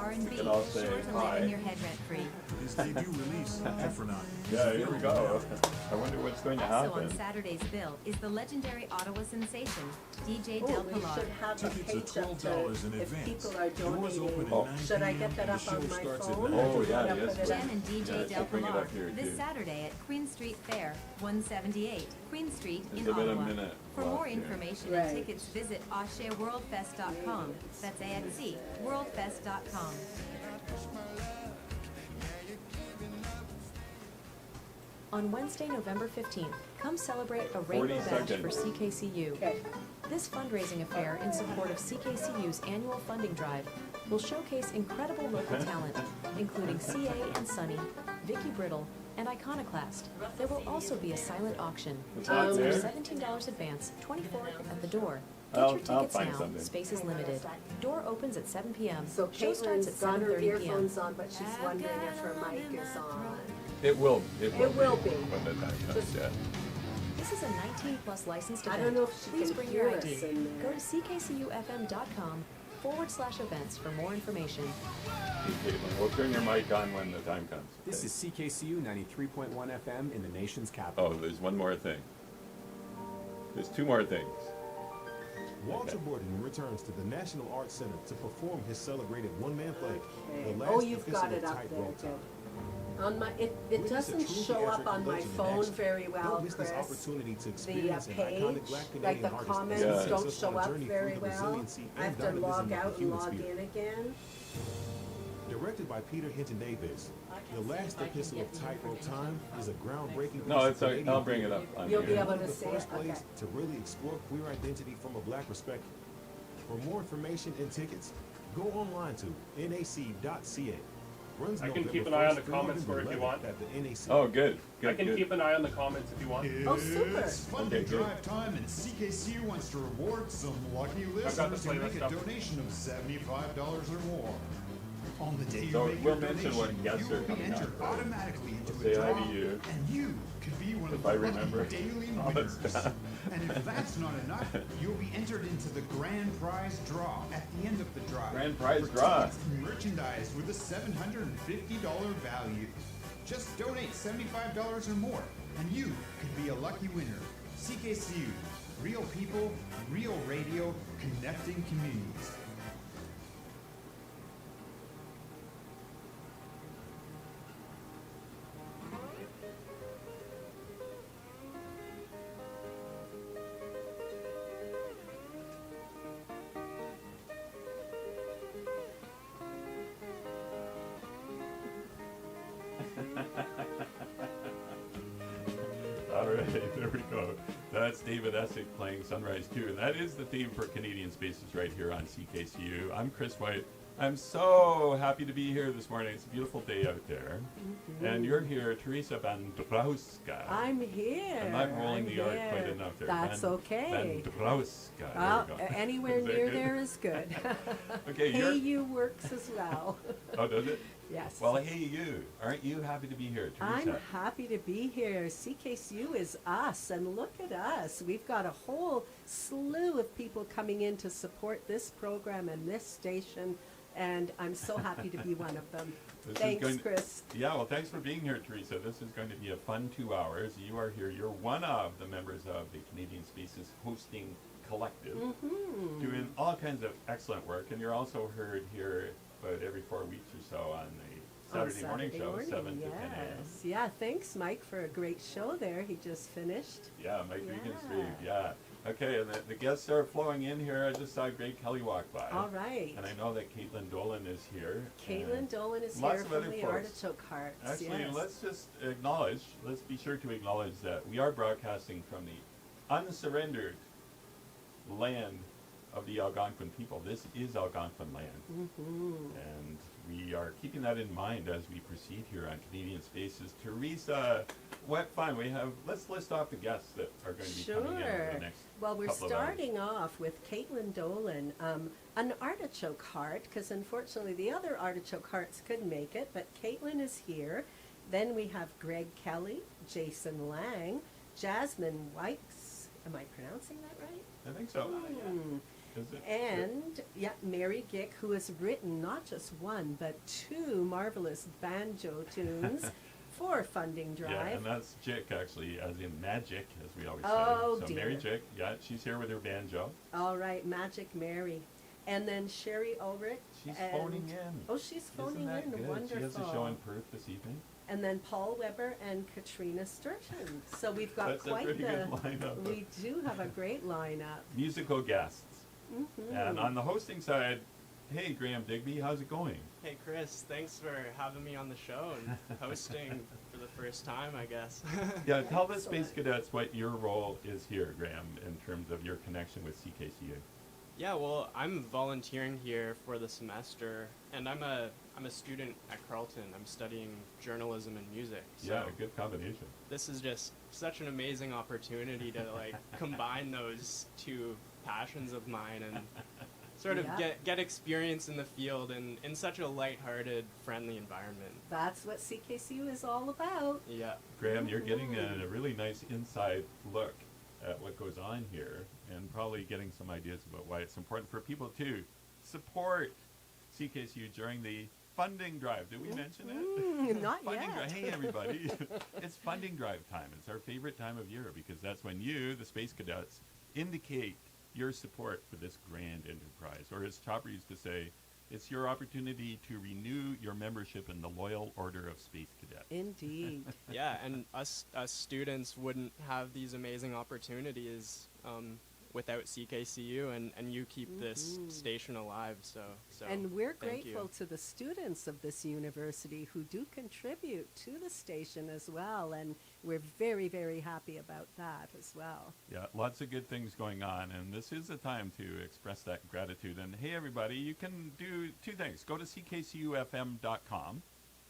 R&B, can all sure say to hi. live in your head rent-free. His debut release, Efronaut. Yeah, here we go. I wonder what's going to Also happen. on Saturday's bill is the legendary Ottawa sensation, DJ Oh, Del we Pilar. should have a Tickets page are up to, $12 in if advance. people are Doors open donating. at 9 Should I p.m. get that and up the show on my starts at phone? 9. Oh, yeah, Should I yes. put it Jen up? and Yeah, DJ I Del should bring it Pilar up here, this too. Saturday at Queen Street Fair, 178 Queen Street There's in a bit of Ottawa. minute For more left here. information Right. and tickets, visit AxeWorldFest.com. That's AXE, worldfest.com. On Wednesday, November 15th, come celebrate a 40 rainbow badge seconds. for CKCU. Okay. This fundraising affair in support of CKCU's annual funding drive will showcase incredible local talent, including CA and Sunny, Vicky Brittle, and Iconoclast. There will also be a silent auction. Is that Tickets are there? $17 advance, $24 at the door. Get I'll your tickets find now. something. Space is limited. Door opens at 7 p.m. So Show starts at Caitlin's got her 7:30 p.m. earphones on, but she's wondering if her mic is on. It will. It will be. When the time comes, Just- yeah. This is a 19-plus licensed I event. don't know if she Please can bring hear your us ID. in there. Go to ckcufm.com/events for more information. Hey, Caitlin, we'll turn your mic on when the time comes. This is CKCU 93.1 FM in the nation's capital. Oh, there's one more thing. There's two more things. Walter Borden returns to the National Arts Center to perform his celebrated one-man play, Okay. The Last Oh, you've Epistle got it of up there, Tightrope good. Time. On my, it Witness a doesn't true show up theatrical on my legend in phone action. very well, Don't miss this Chris. opportunity to The experience an iconic page, Black like Canadian the artist comments that Yeah. takes don't us show on a up journey very through well. resiliency I have and to dynamism log of the out and human log spirit. in again. Directed by Peter Hinton Davis, The Last Epistle of Tightrope Time is a groundbreaking No, piece it's of okay. Canadian I'll bring it theater. up on You'll be here. able One to of the see it? first plays Okay. to really explore queer identity from a Black perspective. For more information and tickets, go online to nac.ca. Runs I can November keep an eye on 1st the through comments November for it if you 11th want. At the NAC. Oh, good. Good. I can good. keep an eye on the comments if you want. Oh, super. It's funding Okay, good. drive time, and CKCU wants to reward some lucky got the listeners who make playlist a up. donation of $75 or more. On the day So you make we'll your mention donation, what guests you are will be coming entered up, right? automatically into We'll the say hi draw, to you. and you could be one of If the I lucky remember. daily All winners. that stuff. And if that's not enough, you'll be entered into the grand prize draw at the end of the drive. Grand prize for draw. tickets and merchandise with a $750 value. Just donate $75 or more, and you could be a lucky winner. CKCU, real people, real radio, connecting communities. All right, there we go. That's David Essick playing Sunrise 2, and that is the theme for Canadian Spaces right here on CKCU. I'm Chris White. I'm so happy to be here this morning. It's a beautiful day out there. And you're here, Teresa Bandrowska. I'm here. I'm not rolling I'm the R quite here. enough there. That's okay. Bandrowska. Well, There we go. anywhere Is that near good? there is good. Okay, Hey, you're... you works as well. Oh, does it? Yes. Well, hey, you. Aren't you happy to be here, I'm Teresa? happy to be here. CKCU is us, and look at us. We've got a whole slew of people coming in to support this program and this station, and I'm so happy to be one of them. This is Thanks, going- Chris. Yeah, well, thanks for being here, Teresa. This is going to be a fun 2 hours. You are here. You're one of the members of the Canadian Spaces Hosting Collective, doing all kinds of excellent work. And you're also heard here about every 4 weeks or so on the On Saturday morning show, 7 to 10 a.m. yes. Yeah, thanks, Mike, for a great show there. He just finished. Yeah, Mike Regan's Yeah. stream. Yeah. Okay, and the guests are flowing in here. I just saw Greg Kelly walk by. All right. And I know that Caitlin Dolan is here. Caitlin and Dolan is lots here of from other the folks. Artichoke Hearts. Actually, yes. let's just acknowledge, let's be sure to acknowledge that we are broadcasting from the unsurrendered land of the Algonquin people. This is Algonquin land. And we are keeping that in mind as we proceed here on Canadian Spaces. Teresa, what fun we have. Let's list off the guests that are going to be coming in over Sure. the next Well, we're couple of hours. starting off with Caitlin Dolan, an artichoke heart, because unfortunately the other artichoke hearts couldn't make it, but Caitlin is here. Then we have Greg Kelly, Jason Lang, Jasmine Wykes. Am I pronouncing that right? I think so. is it? And, yeah, Mary Gick, who has written not just one, but two marvelous banjo tunes for Funding Drive. Yeah, and that's Jick, actually, as in magic, as we always Oh, say. So Mary dear. Jick, yeah, she's here with her banjo. All right, Magic Mary. And then Sherry Ulrich. She's and- phoning in. Oh, she's phoning Isn't that in. good? Wonderful. She has a show in Perth this evening. And then Paul Weber and Katrina Sturgeon. So we've got That's a quite pretty the. good lineup. We do have a great lineup. Musical guests. Mhm. And on the hosting side, hey, Graham Digby, how's it going? Hey Chris, thanks for having me on the show and hosting for the first time, I guess. Yeah, tell the Space Excellent. Cadets what your role is here, Graham, in terms of your connection with CKCU. Yeah, well, I'm volunteering here for the semester, and I'm a student at Carleton. I'm studying journalism and music. So Yeah, a good combination. this is just such an amazing opportunity to like combine those two passions of mine and sort of Yeah. get experience in the field and in such a lighthearted, friendly environment. That's what CKCU is all about. Yeah. Graham, you're getting a really nice inside look at what goes on here and probably getting some ideas about why it's important for people to support CKCU during the funding drive. Did we mention it? Not Funding yet. drive. Hey, everybody. It's funding drive time. It's our favorite time of year because that's when you, the Space Cadets, indicate your support for this grand enterprise. Or as Chopper used to say, it's your opportunity to renew your membership in the Loyal Order of Space Cadets. Indeed. Yeah, and us students wouldn't have these amazing opportunities without CKCU, and you keep this station alive. So And we're thank you. grateful to the students of this university who do contribute to the station as well, and we're very, very happy about that as well. Yeah, lots of good things going on, and this is a time to express that gratitude. And hey, everybody, you can do two things. Go to ckcufm.com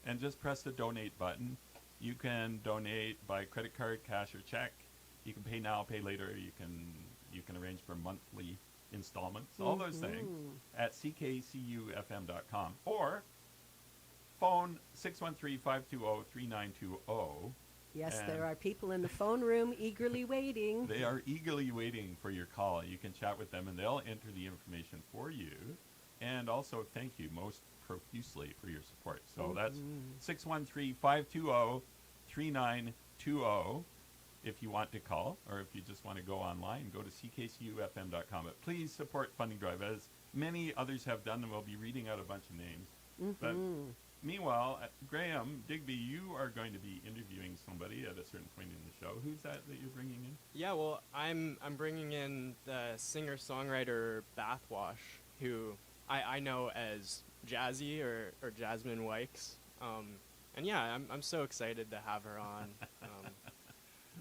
and just press the donate button. You can donate by credit card, cash, or check. You can pay now, pay later. You can arrange for monthly installments, all those things at ckcufm.com, or phone 613-520-3920. Yes, And there are people in the phone room eagerly waiting. They are eagerly waiting for your call. You can chat with them, and they'll enter the information for you. And also, thank you most profusely for your support. So that's 613-520-3920 if you want to call, or if you just want to go online, go to ckcufm.com. But please support Funding Drive, as many others have done, and we'll be reading out a bunch of names. But meanwhile, Graham Digby, you are going to be interviewing somebody at a certain point in the show. Who's that you're bringing in? Yeah, well, I'm bringing in the singer-songwriter Bathwash, who I know as Jazzy or Jasmine Wykes. And yeah, I'm so excited to have her on.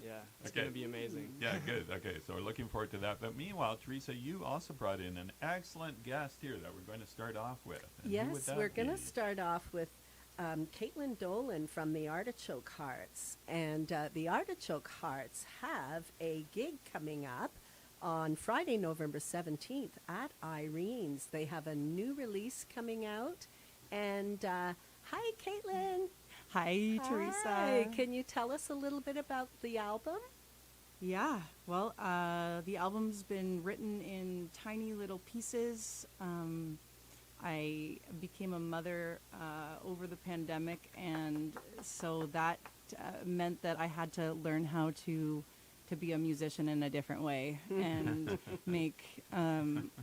Yeah, it's Okay. going to be amazing. Yeah, good. Okay, so we're looking forward to that. But meanwhile, Teresa, you also brought in an excellent guest here that we're going to start off with. And who would Yes, that we're going to be? start off with Caitlin Dolan from the Artichoke Hearts. And the Artichoke Hearts have a gig coming up on Friday, November 17th at Irene's. They have a new release coming out. And hi, Caitlin. Hi, Teresa. Hi. Can you tell us a little bit about the album? Yeah, well, the album's been written in tiny little pieces. I became a mother over the pandemic, and so that meant that I had to learn how to be a musician in a different way and make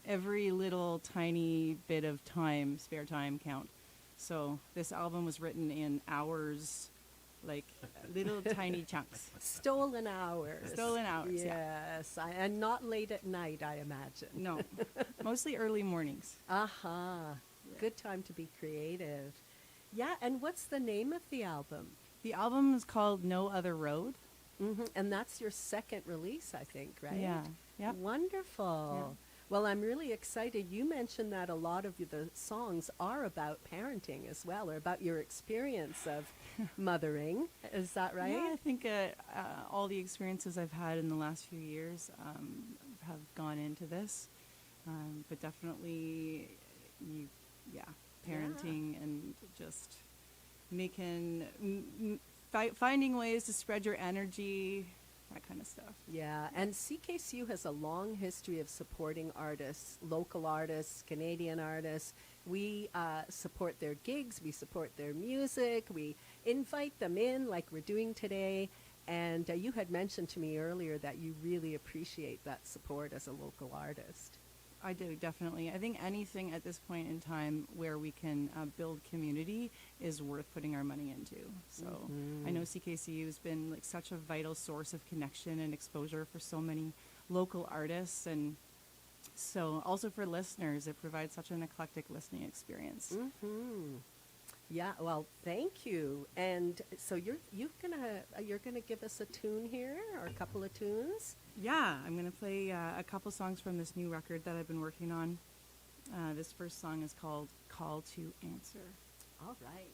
every little tiny bit of time, spare time, count. So this album was written in hours, like little tiny chunks. Stolen Hours. Stolen hours, yeah. Yes, and not late at night, I imagine. No, mostly early mornings. Aha. Good time to be creative. Yeah, and what's the name of the album? The album is called No Other Road. And that's your second release, I think, right? Yeah, yeah. Wonderful. Well, I'm really excited. You mentioned that a lot of the songs are about parenting as well, or about your experience of mothering. Is that right? Yeah, I think all the experiences I've had in the last few years have gone into this. But definitely, parenting and just making, finding ways to spread your energy that kind of stuff. Yeah, and CKCU has a long history of supporting artists, local artists, Canadian artists. We support their gigs, we support their music, we invite them in like we're doing today. And you had mentioned to me earlier that you really appreciate that support as a local artist. I do, definitely. I think anything at this point in time where we can build community is worth putting our money into. So I know CKCU has been like such a vital source of connection and exposure for so many local artists, and so also for listeners, it provides such an eclectic listening experience. Yeah, well, thank you. And so you're gonna give us a tune here, or a couple of tunes. Yeah, I'm going to play a couple songs from this new record that I've been working on. This first song is called Call to Answer. All right.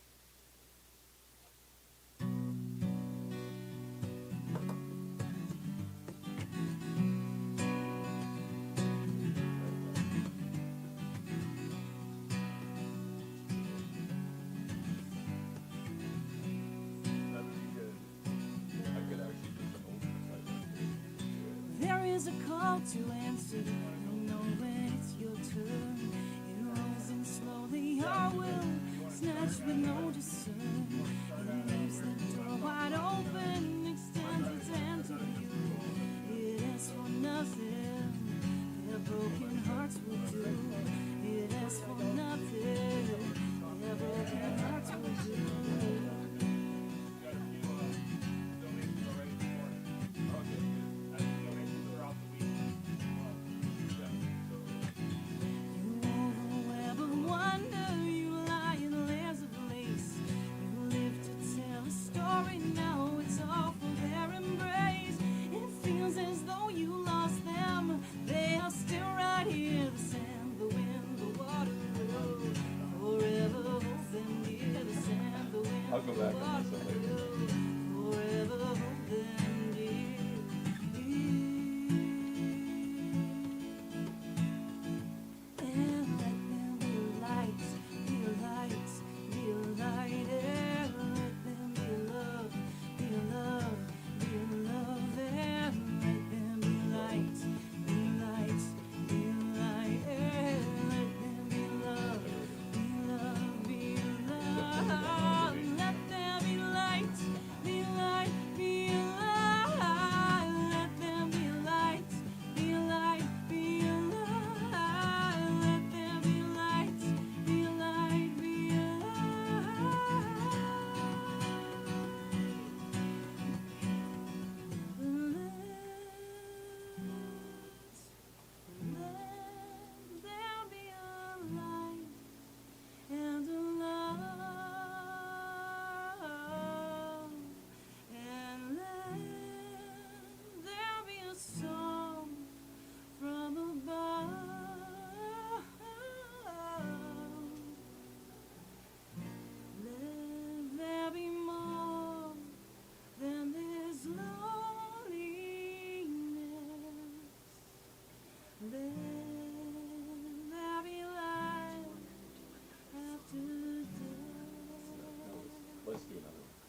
There is a call to answer. You'll know when it's your turn. It rolls in slowly, your will snatch with no discern. It leaves the door wide open, extends its hand to you. It asks for nothing, their broken hearts will do. It asks for nothing, their broken hearts will do. I'll go back and listen later. Let's do another one.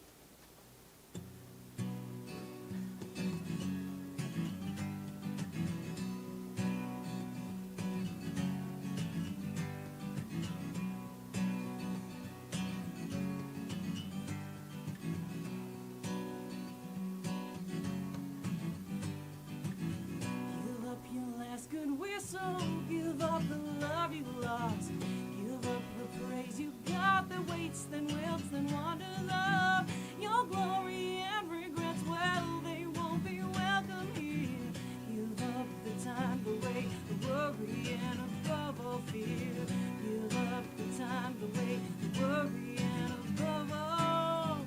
Give up your last good whistle. Give up the love you lost. Give up the praise you got that waits, then wilts, then wanders up. Your glory and regrets, well, they won't be welcome here. Give up the time, the way, the worry, and above all fear. Give up the time, the way, the worry, and above all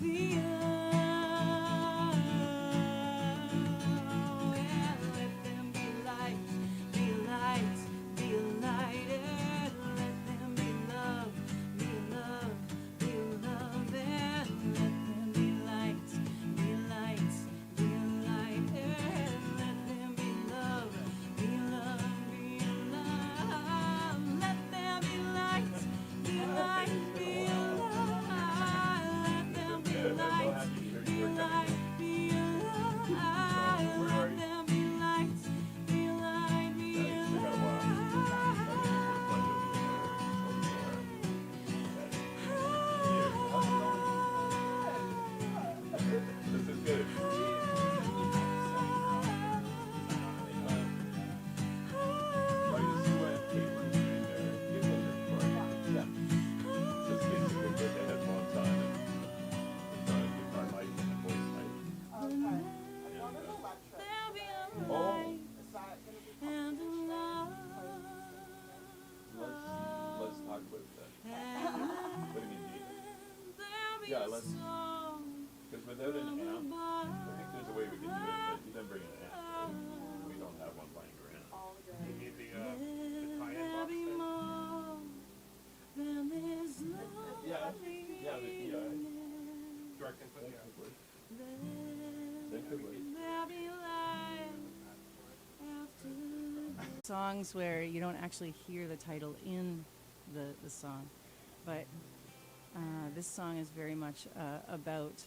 fear. Let them be loved, be loved, be loved. Yeah, let's. Because without an amp, I think there's a way we can do it, but you then bring an amp. Right? We don't have one lying around. You need the tie-in box there? Yeah, Direct input, that yeah. could work. That could work. Songs where you don't actually hear the title in the song, but this song is very much about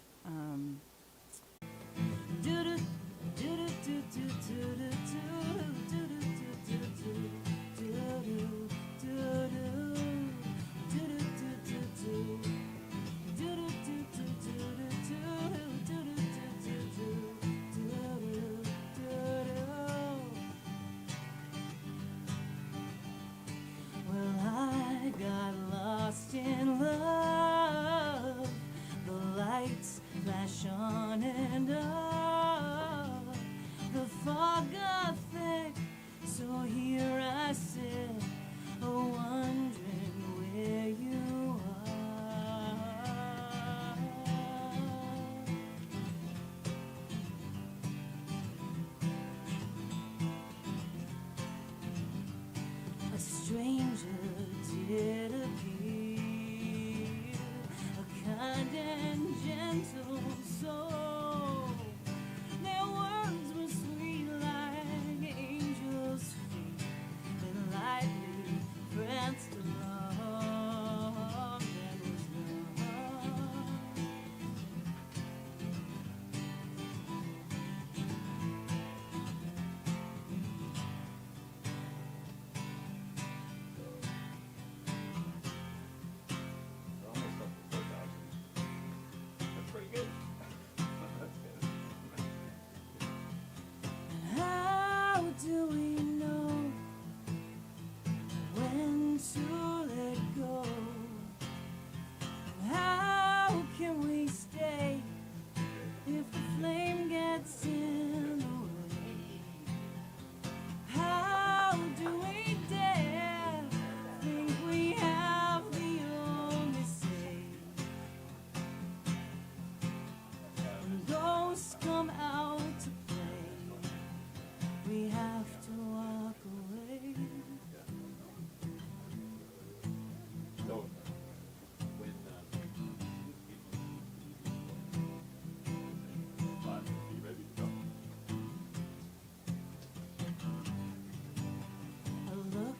well, I got lost in love. The lights flash on and off. The fog got thick, so here I sit, wondering where you are. A stranger did appear, a kind and gentle soul. Their words were sweet like angels' feet that lightly pranced along. That was love. We're almost up to 4,000. That's pretty good. That's good. How do we know when to let go? How can we stay if the flame gets in the way? How do we dare think we have the only say? When ghosts come out to play, we have to walk away. So, when be ready to go. A look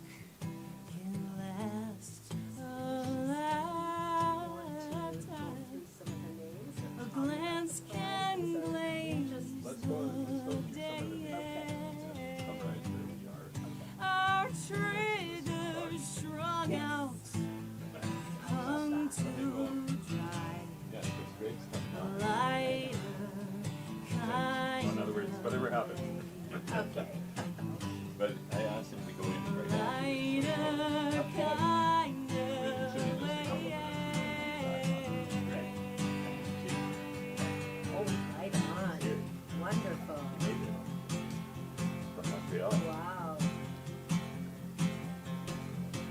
can last a lifetime. A glance can glaze Let's go. Let's go the through day. some of the summarize where we are. Our triggers strung out, hung to dry. Yeah, it's great stuff. A lighter kind Well, in other words, whatever happens. Okay. But I asked him to go in right now. lighter kind Should we of just a couple way. Oh, right on. Wonderful. From Montreal. Wow.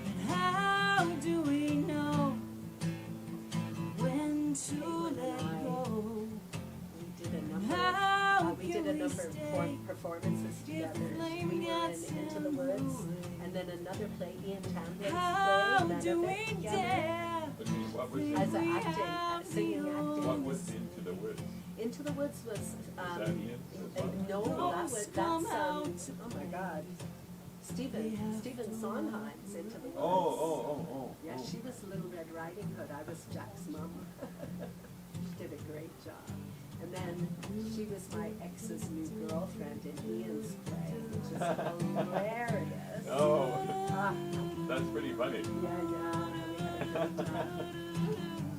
And how do we know when to let go? We did a number. How We did a can we number of stay performances if together. the flame We were gets in Into the in the Woods, way? and then another play, Ian Tamlin's How play, do None of It we Together. dare? Okay, what was As it? a acting, singing What acting. was Into the Woods? Into the Woods was, that Ian? no, Ghosts come out to oh my God, Stephen Sondheim's Into the Woods. Oh. Yeah, she was Little Red Riding Hood, I was Jack's mom. She did a great job. And then she was my ex's new girlfriend in Ian's play, which is hilarious. Oh, Ah, that's pretty funny. yeah, we had a good time.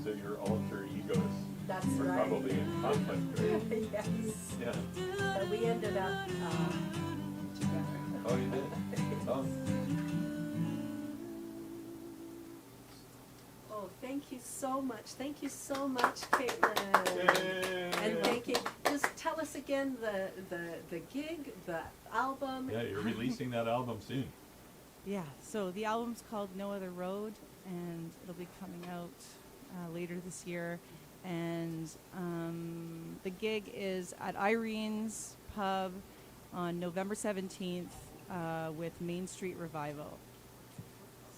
So your alter egos That's were right. probably in conflict, right? Yes, Yeah. but we ended up together. Oh, you did? Oh. Oh, thank you so much. Thank you so much, Caitlin. Yay. And thank you. Just tell us again the gig, the album. Yeah, you're releasing that album soon. Yeah, so the album's called No Other Road, and it'll be coming out later this year. And the gig is at Irene's Pub on November 17th with Main Street Revival.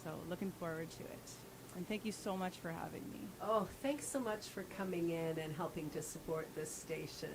So looking forward to it. And thank you so much for having me. Oh, thanks so much for coming in and helping to support this station.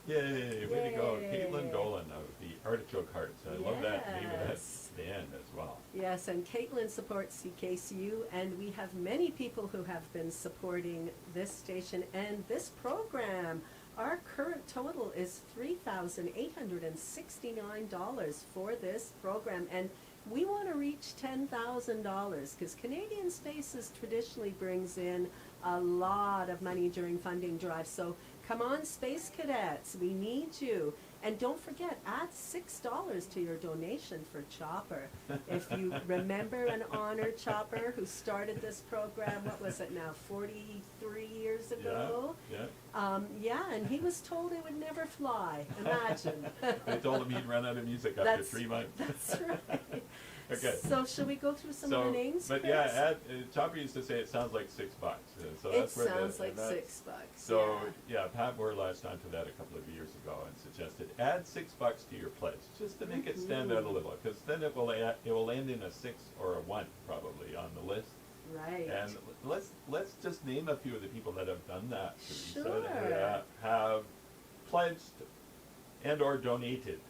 Yay, way to go. Yay. Caitlin Dolan of the Artichoke Hearts. I love that name of that Yes. band as well. Yes, and Caitlin supports CKCU, and we have many people who have been supporting this station and this program. Our current total is $3,869 for this program, and we want to reach $10,000 because Canadian Spaces traditionally brings in a lot of money during funding drives. So come on, Space Cadets, we need you. And don't forget, add $6 to your donation for Chopper. If you remember an honored Chopper who started this program, what was it now, 43 years ago? Yeah. And he was told it would never fly. Imagine. They told him he'd run out of music after 3 months. That's right. Okay. So should we go through some of the names? But Chris? yeah, Chopper used to say it sounds like $6. So It that's where sounds like and that's- $6. So yeah, Pat Moore latched onto that a couple of years ago and suggested add $6 to your pledge just to make it stand out a little, because then it will end in a 6 or a 1 probably on the list. Right. And let's just name a few of the people that have done that, Teresa, Sure. have pledged and or donated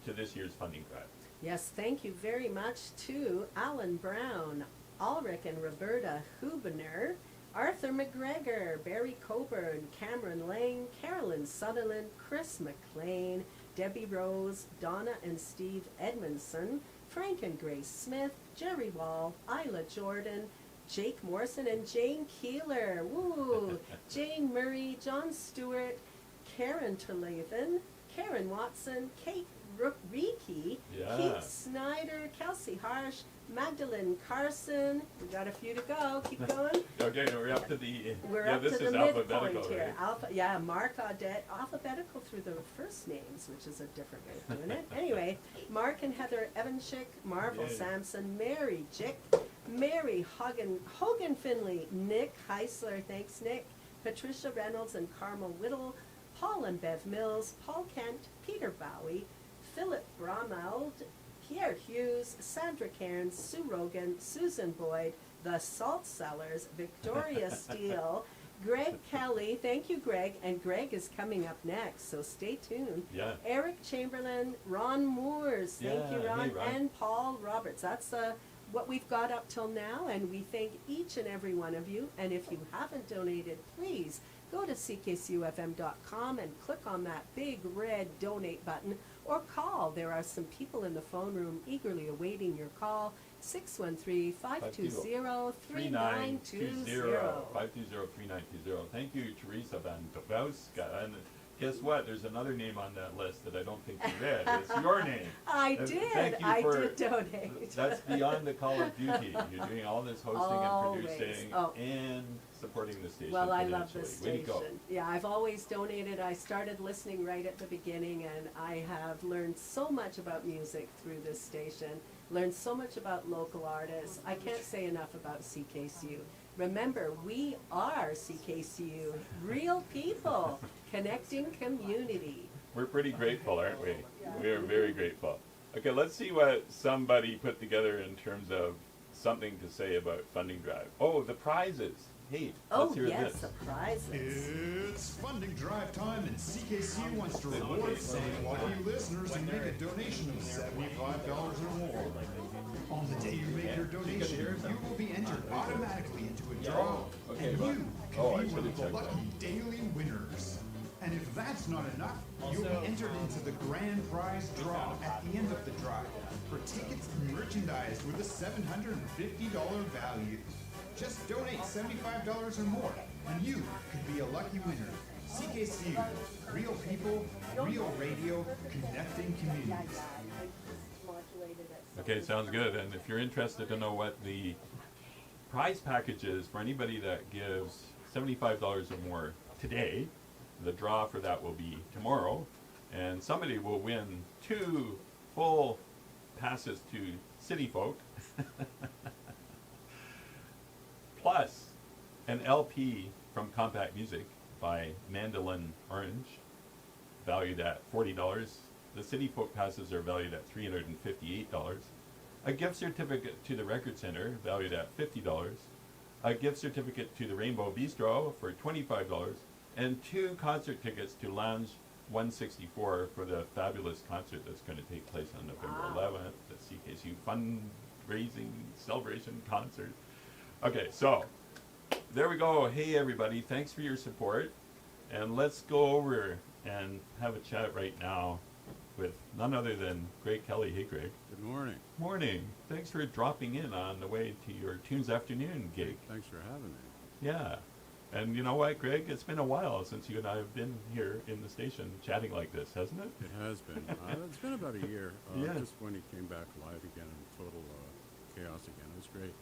to this year's funding drive. Yes, thank you very much to Alan Brown, Ulrich and Roberta Hubener, Arthur McGregor, Barry Coburn, Cameron Lang, Carolyn Sutherland, Chris McLean, Debbie Rose, Donna and Steve Edmondson, Frank and Grace Smith, Jerry Wall, Isla Jordan, Jake Morrison, and Jane Keeler. Woo! Jane Murray, John Stewart, Karen Terlathan, Karen Watson, Kate Reiki, Yeah. Keith Snyder, Kelsey Harsh, Magdalene Carson. We got a few to go. Keep going. Okay, we're up to the We're yeah, up this to is the alphabetical, midpoint here. right? Mark Audette, alphabetical through the first names, which is a different way of doing it. Anyway, Mark and Heather Evanschick, Marvel Yay. Sampson, Mary Jick, Mary Hogan Finley, Nick Heisler, thanks Nick, Patricia Reynolds and Carmel Whittle, Paul and Bev Mills, Paul Kent, Peter Bowie, Philip Bromeld, Pierre Hughes, Sandra Cairns, Sue Rogan, Susan Boyd, the Salt Sellers, Victoria Steele, Greg Kelly, thank you Greg, and Greg is coming up next, so stay tuned. Yeah. Eric Chamberlain, Ron Moores, thank you Yeah, Ron, hey, Ron. and Paul Roberts. That's what we've got up till now, and we thank each and every one of you, and if you haven't donated, please go to ckcufm.com and click on that big red donate button, or call. There are some people in the phone room eagerly awaiting your call. 613-520-3920. 520-3920. Thank you, Teresa Van Dobowska. And guess what? There's another name on that list that I don't think you read. It's your name. I And did. thank you I for- did donate. That's beyond the call of duty. You're doing all this hosting Always. and producing Oh. and supporting the station Well, I love this financially. Way to go. station. Yeah, I've always donated. I started listening right at the beginning, and I have learned so much about music through this station, learned so much about local artists. I can't say enough about CKCU. Remember, we are CKCU, real people, connecting community. We're pretty grateful, aren't we? We are very grateful. Okay, let's see what somebody put together in terms of something to say about funding drive. Oh, the prizes. Hey, Oh, let's hear yes, this. the prizes. It's funding drive time, and CKCU wants to reward some lucky listeners who make a donation of $75 or more. On the day you make your donation, you will be entered automatically into a draw, Okay, and well- you oh, I can be one should've of the checked lucky daily winners. And if that's not enough, you'll be entered into the grand prize draw at the end of the drive for tickets and merchandise with a $750 value. Just donate $75 or more, and you could be a lucky winner. CKCU, real people, real radio, connecting communities. Okay, sounds good. And if you're interested to know what the prize package is for anybody that gives $75 or more today, the draw for that will be tomorrow, and somebody will win 2 full passes to City Folk, plus an LP from Compact Music by Mandolin Orange, valued at $40. The City Folk passes are valued at $358. A gift certificate to the Record Center, valued at $50. A gift certificate to the Rainbow Bistro for $25. And 2 concert tickets to Lounge 164 for the fabulous concert that's going to take place on November 11th, the CKCU fundraising celebration concert. Okay, so there we go. Hey everybody, thanks for your support. And let's go over and have a chat right now with none other than Greg Kelly. Hey Greg. Good morning. Morning. Thanks for dropping in on the way to your Tunes Afternoon gig. Thanks for having me. Yeah. And you know what, Greg? It's been a while since you and I have been here in the station chatting like this, hasn't it? It has been. It's been about a year. Yeah. Just when he came back live again in total chaos again. It was great.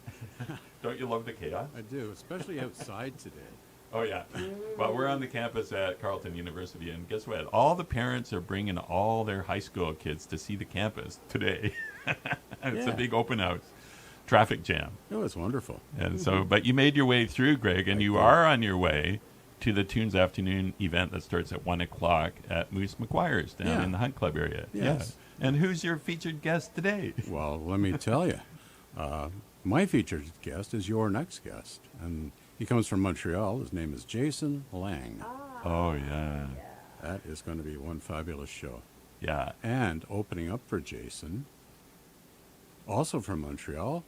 Don't you love the chaos? I do, especially outside today. Oh, yeah. Well, we're on the campus at Carleton University, and guess what? All the parents are bringing all their high school kids to see the campus today. It's a big open house. Traffic jam. Oh, it's wonderful. And so, but you made your way through, Greg, and you are on your way to the Tunes Afternoon event that starts at 1 o'clock at Moose McGuire's down in the Hunt Club area. Yes. Yeah. And who's your featured guest today? Well, let me tell you. My featured guest is your next guest. And he comes from Montreal. His name is Jason Lang. Oh, yeah. That is going to be one fabulous show. Yeah. And opening up for Jason, also from Montreal,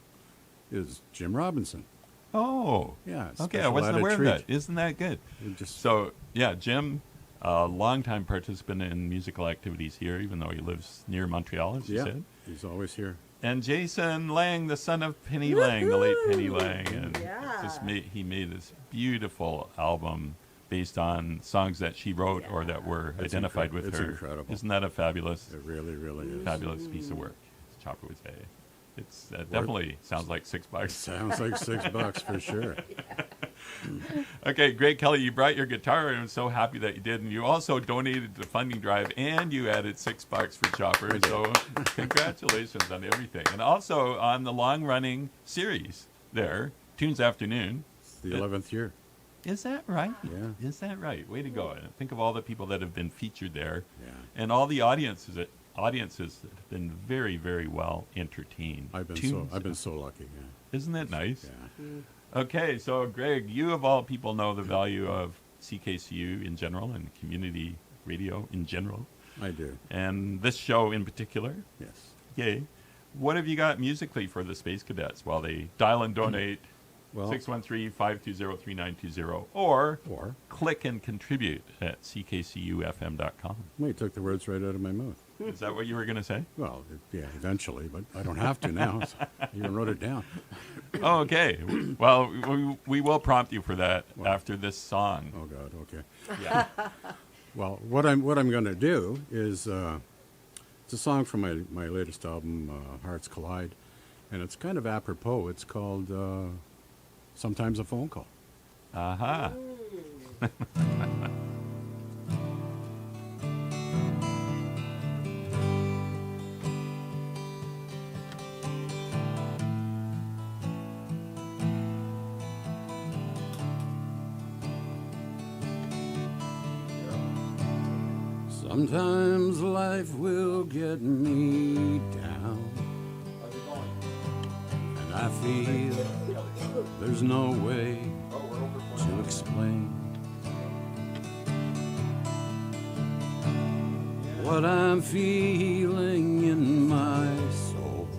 is Jim Robinson. Oh. Yeah. Okay, I wasn't aware of that. Isn't that good? Just So, yeah, Jim, a longtime participant in musical activities here, even though he lives near Montreal, as you said. He's always here. And Jason Lang, the son of Penny Lang, the late Penny Lang. And he made this beautiful album based on songs that she wrote or that were identified with it's her. Incredible. Isn't that a fabulous, It really, really is. fabulous piece of work, as Chopper would say? It's definitely sounds like $6. Sounds like $6 for sure. Okay, Greg Kelly, you brought your guitar, and I'm so happy that you did. And you also donated to the funding drive, and you added $6 for Chopper. So congratulations on everything. And also on the long-running series there, Tunes Afternoon. It's the 11th year. Is that right? Yeah. Is that right? Way to go. And think of all the people that have been featured there. Yeah. And all the audiences that have been very, very well entertained. I've been so lucky. Yeah. Isn't that nice? Yeah. Okay, so Greg, you of all people know the value of CKCU in general and community radio in general. I do. And this show in particular. Yes. Yay. What have you got musically for the Space Cadets while they dial and donate? Well, 613-520-3920 or click and contribute at ckcufm.com. Well, you took the words right out of my mouth. Is that what you were going to say? Well, yeah, eventually, but I don't have to now. So you even wrote it down. Oh, okay. Well, we will prompt you for that after this song. Oh, God, okay. Yeah. Well, what I'm going to do is it's a song from my latest album, Hearts Collide, and it's kind of apropos. It's called Sometimes a Phone Call. Aha. Sometimes life will get me down, and I feel there's no way to explain what I'm feeling in my soul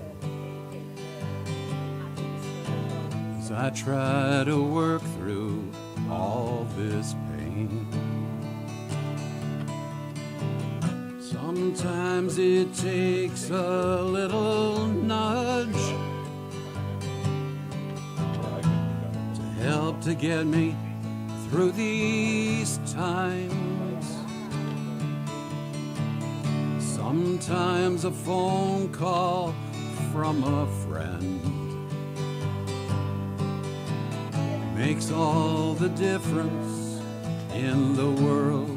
as I try to work through all this pain. Sometimes it takes a little nudge to help to get me through these times. Sometimes a phone call from a friend makes all the difference in the world.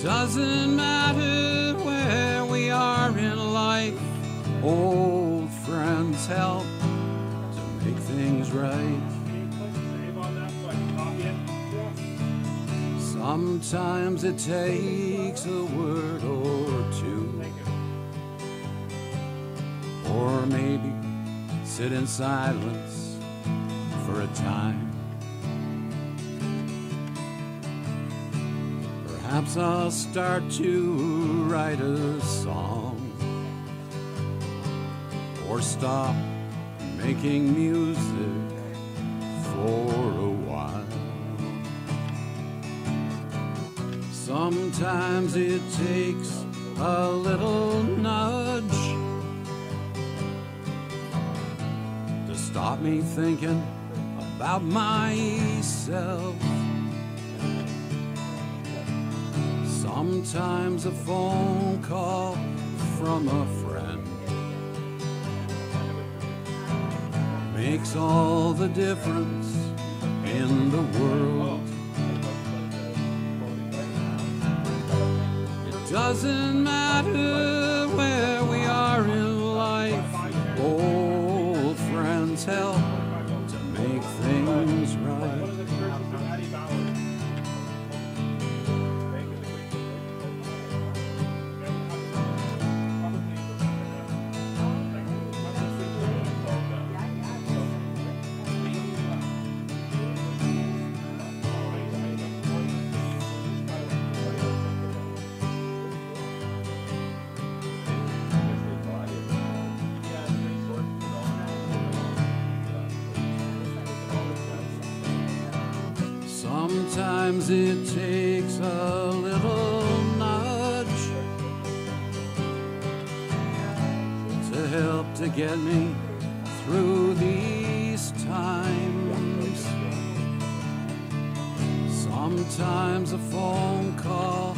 Doesn't matter where we are in life, old friends help to make things right. Can you click save on that so I can copy it? Sometimes it takes a word or two, Thank you. or maybe sit in silence for a time. Perhaps I'll start to write a song, or stop making music for a while. Sometimes it takes a little nudge to stop me thinking about myself. Sometimes a phone call from a friend makes all the difference in the world. It doesn't matter where we are in life, old friends help to make things right. Sometimes it takes a little nudge to help to get me through these times. Sometimes a phone call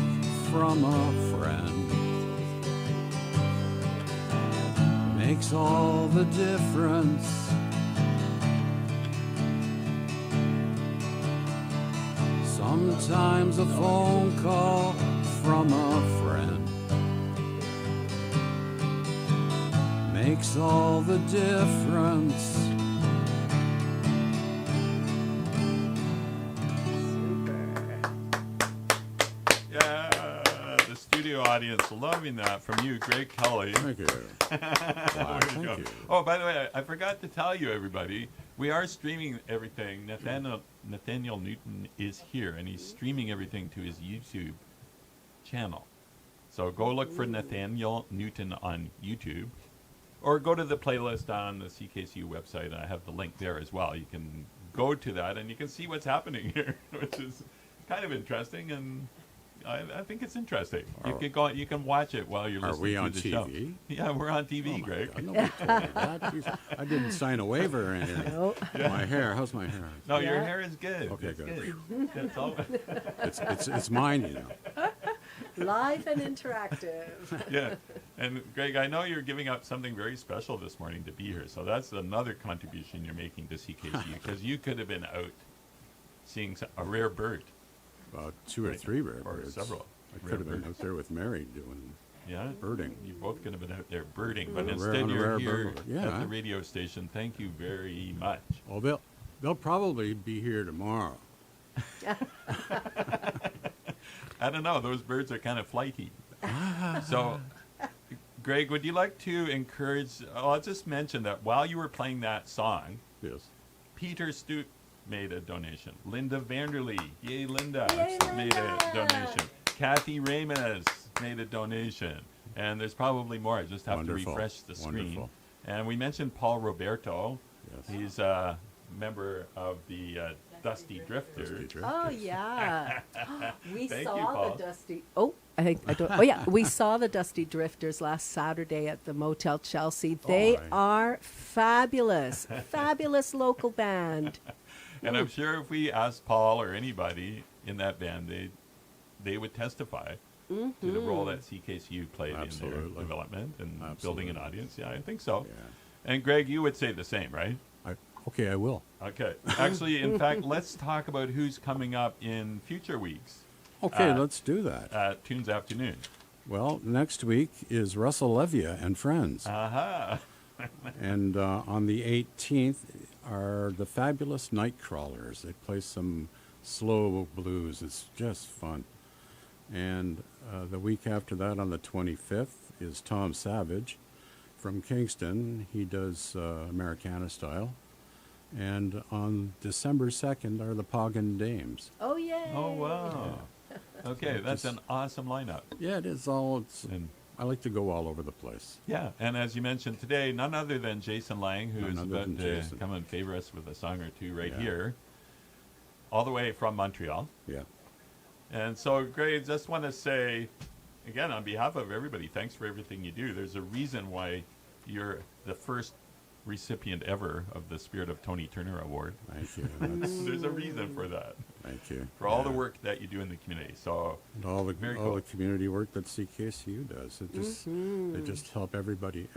from a friend makes all the difference. Sometimes a phone call from a friend makes all the difference. Yeah, the studio audience loving that from you, Greg Kelly. Thank you. Wow, There you go. thank you. Oh, by the way, I forgot to tell you, everybody, we are streaming everything. Nathaniel Newton is here, and he's streaming everything to his YouTube channel. So go look for Nathaniel Newton on YouTube, or go to the playlist on the CKCU website. I have the link there as well. You can go to that, and you can see what's happening here, which is kind of interesting, and I think it's interesting. You can watch it while you're listening we on to the show. TV? Yeah, we're on TV, Oh my Greg. God, nobody told me that. Jeez, I didn't sign a waiver or anything. No. My hair, how's my hair? No, your Yeah. hair is good. Okay, It's good. That's all. It's mine, you know. Live and interactive. Yeah. And Greg, I know you're giving up something very special this morning to be here. So that's another contribution you're making to CKCU, because you could have been out seeing a rare bird. About 2 or 3 rare Or birds. several I rare could have been birds. out there with Mary doing Yeah, birding. You both could have been out there birding, but On a instead rare you're here bird. Yeah. at the radio station. Thank you very much. Oh, they'll probably be here tomorrow. I don't know. Those birds are kind of flighty. So, Greg, would you like to encourage? I'll just mention that while you were playing that song, Yes. Peter Stoot made a donation. Linda Vanderlee, yay Linda, Yay, made a Linda! donation. Kathy Ramirez made a donation. And there's probably more. I just have Wonderful. to refresh the screen. Wonderful. And we mentioned Paul Roberto. Yes. He's a member of the Dusty Drifters. Dusty Drifters. Oh yeah, we Thank you, saw Paul. the Dusty. Oh, I don't. Oh yeah, we saw the Dusty Drifters last Saturday at the Motel Chelsea. They aye. are fabulous, fabulous local band. And I'm sure if we asked Paul or anybody in that band, they would testify to the role that CKCU played in their Absolutely. development and building an Absolutely. audience. Yeah, I think so. Yeah. And Greg, you would say the same, right? Okay, I will. Okay. Actually, in fact, let's talk about who's coming up in future weeks Okay, let's do that. at Tunes Afternoon. Well, next week is Russell Levia and friends. Aha. And on the 18th, are the fabulous Nightcrawlers. They play some slow blues. It's just fun. And the week after that, on the 25th, is Tom Savage from Kingston. He does Americana style. And on December 2nd are the Poggin Dames. Oh, yay. Oh, wow. Okay, that's an awesome lineup. Yeah, it is all. I like to go all over the place. Yeah, and as you mentioned today, none other than Jason Lang, who None is other about than to Jason. come and favor us with a song or two right Yeah. here, all the way from Montreal. Yeah. And so, Greg, just want to say, again, on behalf of everybody, thanks for everything you do. There's a reason why you're the first recipient ever of the Spirit of Tony Turner Award. Thank you. That's, There's a reason for that, thank you. for all the Yeah. work that you do in the community. So, And all the Very all cool. the community work that CKCU does. It just they just help everybody,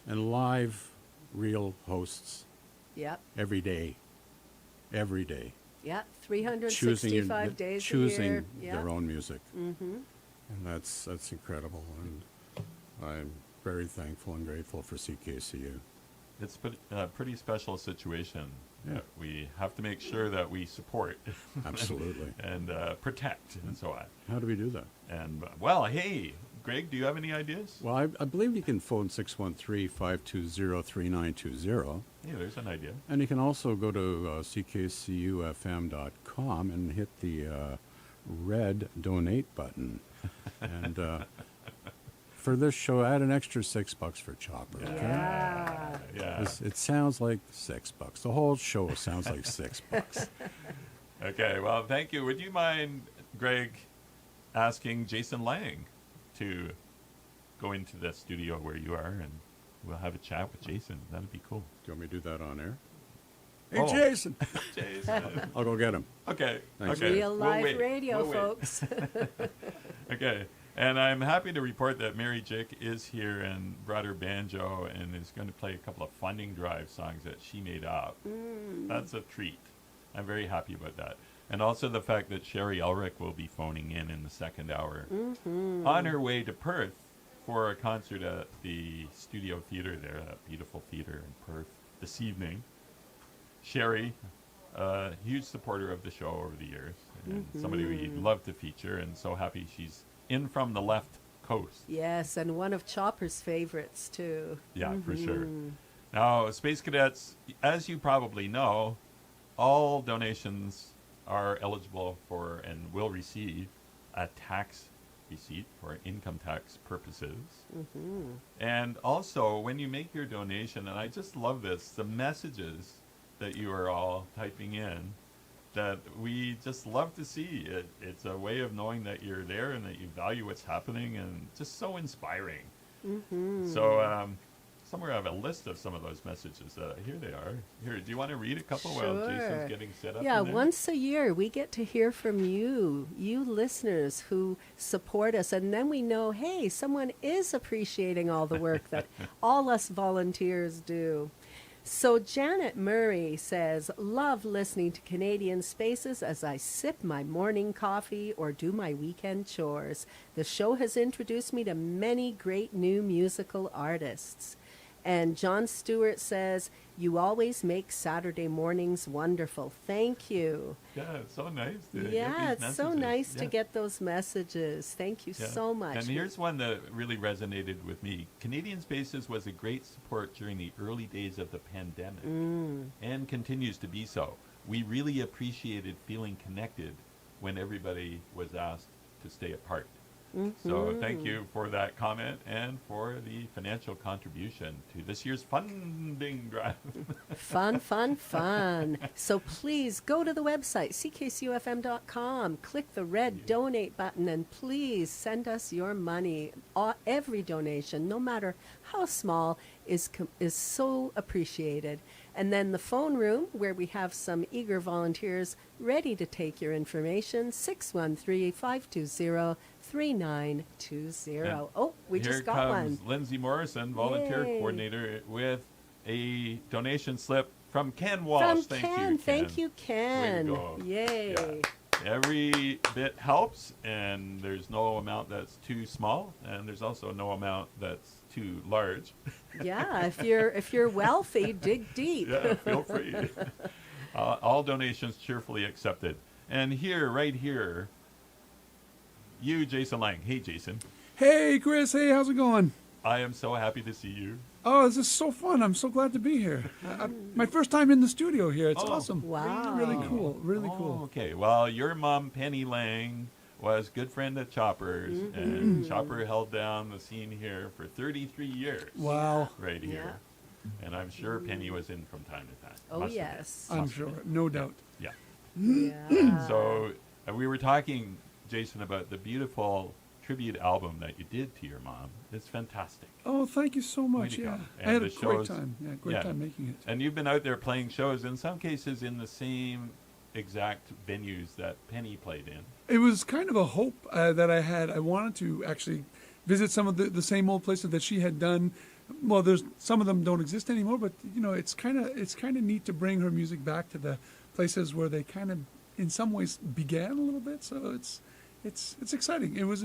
and live, real hosts Yep. every day, Yep. 365 days a choosing year. Yep. their own music, Mm-hmm. and that's incredible. And I'm very thankful and grateful for CKCU. it's a pretty special situation. Yeah. That we have to make sure that we support Absolutely. and protect and so on. How do we do that? And, well, hey, Greg, do you have any ideas? Well, I believe you can phone 613-520-3920. Hey, there's an idea. And you can also go to ckcufm.com and hit the red donate button. And for this show, add an extra $6 for Chopper. Okay? Yeah. Yeah. It sounds like $6. The whole show sounds like $6. Okay, well, thank you. Would you mind, Greg, asking Jason Lang to go into the studio where you are, and we'll have a chat with Jason. That'd be cool. Do you want me to do that on air? Hey, Oh. Jason! Jason. I'll go get him. Okay. Thanks. Okay. Real live wait. radio, We'll wait. folks. Okay. And I'm happy to report that Mary Jick is here and brought her banjo and is going to play a couple of funding drive songs that she made up. That's a treat. I'm very happy about that. And also the fact that Sherry Elric will be phoning in the second hour on her way to Perth for a concert at the Studio Theatre there, that beautiful theatre in Perth, this evening. Sherry, a huge supporter of the show over the years, and somebody we'd love to feature, and so happy she's in from the left coast. Yes, and one of Chopper's favorites, too. Yeah, for sure. Now, Space Cadets, as you probably know, all donations are eligible for and will receive a tax receipt for income tax purposes. And also, when you make your donation, and I just love this, the messages that you are all typing in, that we just love to see. It's a way of knowing that you're there and that you value what's happening, and just so inspiring. So somewhere I have a list of some of those messages. Here they are. Here, do you want to read a couple while Sure. Jason's getting set up? Yeah, in there? once a year we get to hear from you listeners who support us, and then we know, hey, someone is appreciating all the work that all us volunteers do. So Janet Murray says, love listening to Canadian Spaces as I sip my morning coffee or do my weekend chores. The show has introduced me to many great new musical artists. And John Stewart says, you always make Saturday mornings wonderful. Thank you. Yeah, it's so nice to get Yeah, these it's so messages. nice to Yeah. get those messages. Thank you Yeah. so much. And here's one that really resonated with me. Canadian Spaces was a great support during the early days of the pandemic and continues to be so. We really appreciated feeling connected when everybody was asked to stay apart. So thank you for that comment and for the financial contribution to this year's funding drive. Fun, fun, fun. So please go to the website, ckcufm.com, click the red donate button, and please send us your money. Every donation, no matter how small, is so appreciated. And then the phone room, where we have some eager volunteers ready to take your information, 613-520-3920. Oh, we Here just got comes one. Lindsay Morrison, volunteer Yay. coordinator, with a donation slip from Ken Walsh. From Thank Ken. you, Thank you, Ken. Way to go. Yay. Yeah. Every bit helps, and there's no amount that's too small, and there's also no amount that's too large. Yeah, if you're wealthy, dig deep. Yeah, feel free. All donations cheerfully accepted. And here, right here, you, Jason Lang. Hey, Jason. Hey, Chris. Hey, how's it going? I am so happy to see you. Oh, this is so fun. I'm so glad to be here. My first time in the studio here. It's Oh. awesome. Wow. Really cool. Really Oh, cool. okay. Well, your mom, Penny Lang, was good friend of Chopper's, and Chopper held down the scene here for 33 years. Wow. Right here. And I'm sure Penny was in from time to time. Oh, Must have been. yes. I'm Must have sure. been. No doubt. Yeah. Yeah. So we were talking, Jason, about the beautiful tribute album that you did to your mom. It's fantastic. Oh, thank you so much. to Yeah. go. I And had the a great shows- time. Yeah, great yeah. time making it. And you've been out there playing shows, in some cases in the same exact venues that Penny played in. It was kind of a hope that I had. I wanted to actually visit some of the same old places that she had done. Well, there's some of them don't exist anymore, but you know, it's kind of neat to bring her music back to the places where they kind of, in some ways, began a little bit. So it's exciting. It was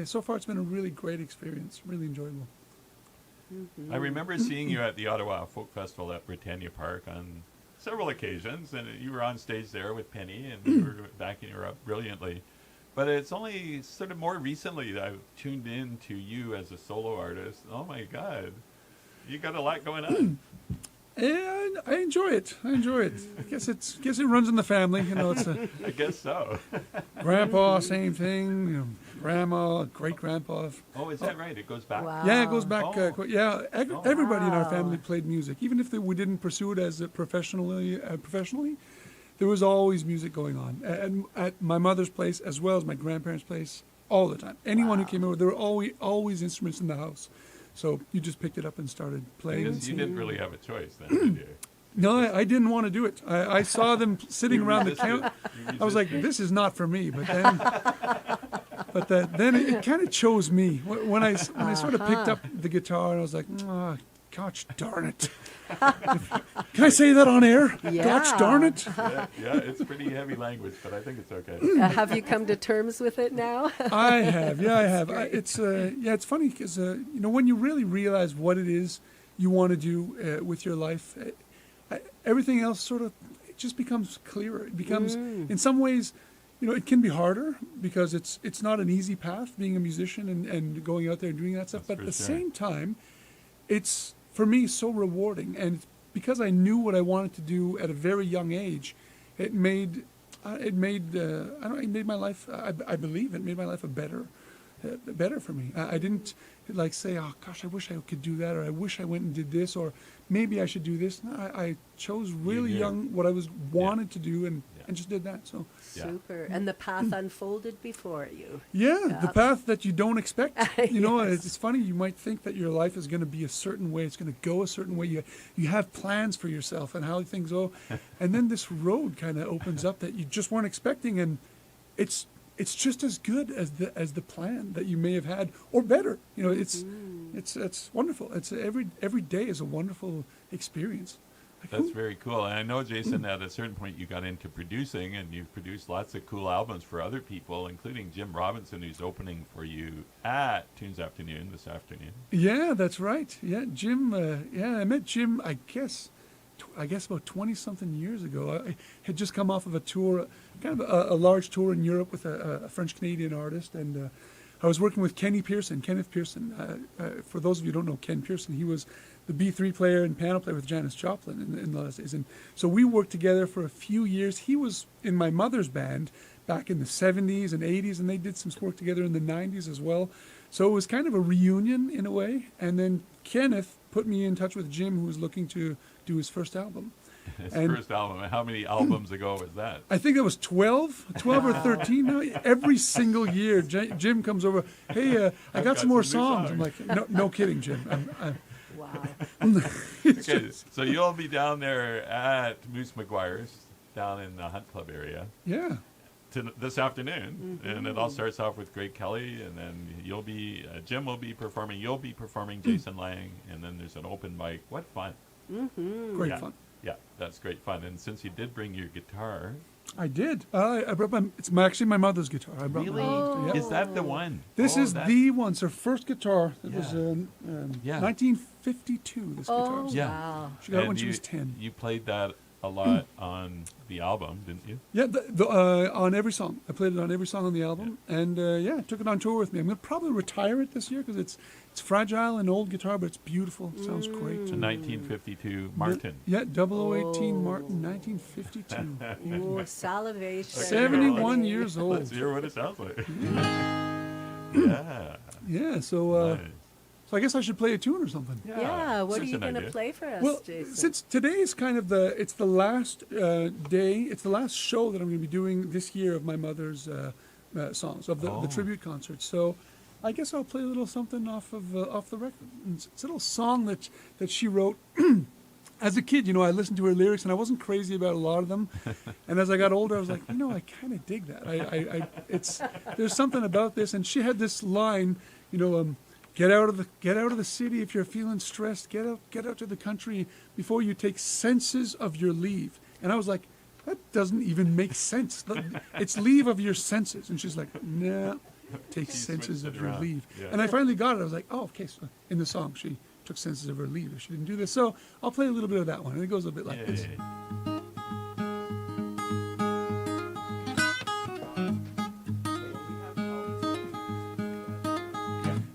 so far it's been a really great experience, really enjoyable. I remember seeing you at the Ottawa Folk Festival at Britannia Park on several occasions, and you were on stage there with Penny, and you were backing her up brilliantly. But it's only sort of more recently that I've tuned in to you as a solo artist. Oh my God, you got a lot going on. And I enjoy it. I guess it runs in the family. You know, it's a I guess so. grandpa, same thing. You know, grandma, great grandpa. Oh, is that right? It goes back. Wow. Yeah, it goes back. Oh. Everybody in our Wow. family played music, even if we didn't pursue it as professionally. There was always music going on at my mother's place as well as my grandparents' place all the time. Anyone who came over, there were always instruments in the house, so you just picked it up and started playing. Because you didn't really have a choice then, did you? No, I didn't want to do it. I saw them sitting You around the resisted. counter. You I was like, resisted. this is not for me. But then it kind of chose me. When I sort of picked up the guitar, and I was like, oh, gosh darn it. Can I say that on air? Yeah. Gosh darn it. Yeah, it's pretty heavy language, but I think it's okay. Have you come to terms with it now? I have. Yeah, I have. great. It's funny because, when you really realize what it is you want to do with your life, everything else sort of it just becomes clearer. It becomes, in some ways, it can be harder because it's not an easy path being a musician and going out there and doing that stuff. That's But at the for sure. same time, it's for me so rewarding, and because I knew what I wanted to do at a very young age, it made my life. I believe it made my life better for me. I didn't like say, oh gosh, I wish I could do that, or I wish I went and did this, or maybe I should do this. No, I chose really did. young what I wanted to do and just did that. So Yeah. Super. And the path unfolded before you. yeah, the path that you don't expect. Yes. It's funny. You might think that your life is going to be a certain way. It's going to go a certain way. You have plans for yourself and how things go, and then this road kind of opens up that you just weren't expecting, and it's just as good as the plan that you may have had, or better. It's wonderful. It's every day is a wonderful experience. Like, That's very cool. And I know, Jason, at a certain point you got into producing, and you've produced lots of cool albums for other people, including Jim Robinson, who's opening for you at Tunes Afternoon this afternoon. Yeah, that's right. Yeah, Jim. I met Jim. I guess about 20-something years ago. I had just come off of a tour, kind of a large tour in Europe with a French-Canadian artist, and I was working with Kenneth Pearson. For those of you who don't know Ken Pearson, he was the B3 player and piano player with Janis Joplin in the last days. And so we worked together for a few years. He was in my mother's band back in the 70s and 80s, and they did some work together in the 90s as well. So it was kind of a reunion in a way. And then Kenneth put me in touch with Jim, who was looking to do his first album. His And- first album. How many albums ago was that? I think that was 12 or 13 now. Every single year, Jim comes over, hey, I got some more some new songs. I'm like, no kidding, Jim. Wow. Okay, so you'll be down there at Moose McGuire's down in the Hunt Club area Yeah. this afternoon, and it all starts off with Greg Kelly, and then Jim will be performing. You'll be performing Jason Lang, and then there's an open mic. What fun! Great Yeah. fun. Yeah, that's great fun. And since you did bring your guitar, I did. I brought actually my mother's guitar. I brought really? my mother's, yeah. Is that the one? This Oh, is that- the one. It's her first guitar. It was Yeah. 1952, this guitar. Oh, Yeah. wow. She got it And when she you- was 10. You played that a lot on the album, didn't you? Yeah, on every song. I played it on every song on the album, and I took it on tour with me. I'm gonna probably retire it this year because it's fragile and old guitar, but it's beautiful. It sounds great. It's a 1952 Martin. Yeah, 0018 Martin, 1952. Ooh, salivation. 71 years old. Let's hear what it sounds like. Yeah. Yeah, so Nice. so I guess I should play a tune or something. Yeah, what are That's you an going to idea. play for us, Well, Jason? since today is kind of it's the last day, it's the last show that I'm going to be doing this year of my mother's songs, of the tribute concert. So I guess I'll play a little something off the record. It's a little song that she wrote. As a kid, I listened to her lyrics and I wasn't crazy about a lot of them. And as I got older, I was like, I kind of dig that. There's something about this. And she had this line, get out of the city if you're feeling stressed. Get out to the country before you take senses of your leave. And I was like, that doesn't even make sense. It's leave of your senses. And she's like, nah, take She senses switched of it your around. leave. Yeah. And I finally got it. I was like, oh, okay. So in the song, she took senses of her leave if she didn't do this. So I'll play a little bit of that one. And it goes a bit like this.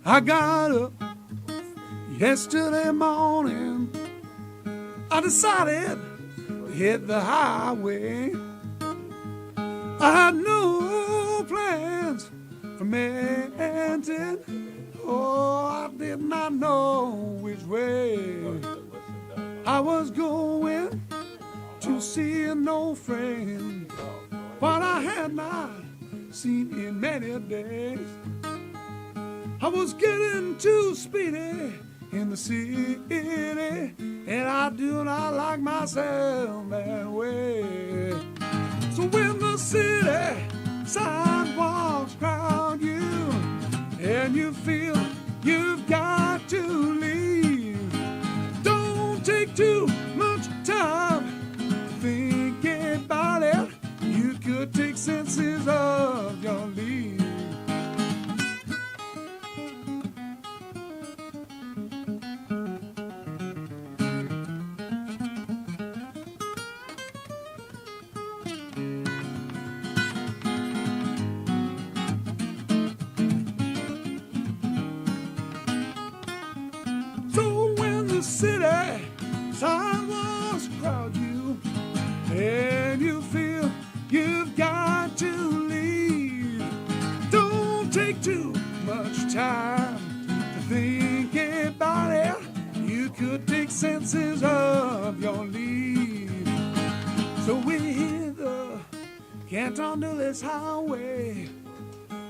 I got up yesterday morning. I decided to hit the highway. I had no plans for Manton. Oh, I did not know which way. I was going to see an old friend, but I had not seen in many days. I was getting too speedy in the city, and I do not like myself that way. So when the city sidewalks crowd you, and you feel you've got to leave, don't take too much time thinking about it. You could take senses of your leave. So when the city sidewalks crowd you, and you feel you've got to leave, don't take too much time to think about it. You could take senses of your leave. So we hit the Canton this highway,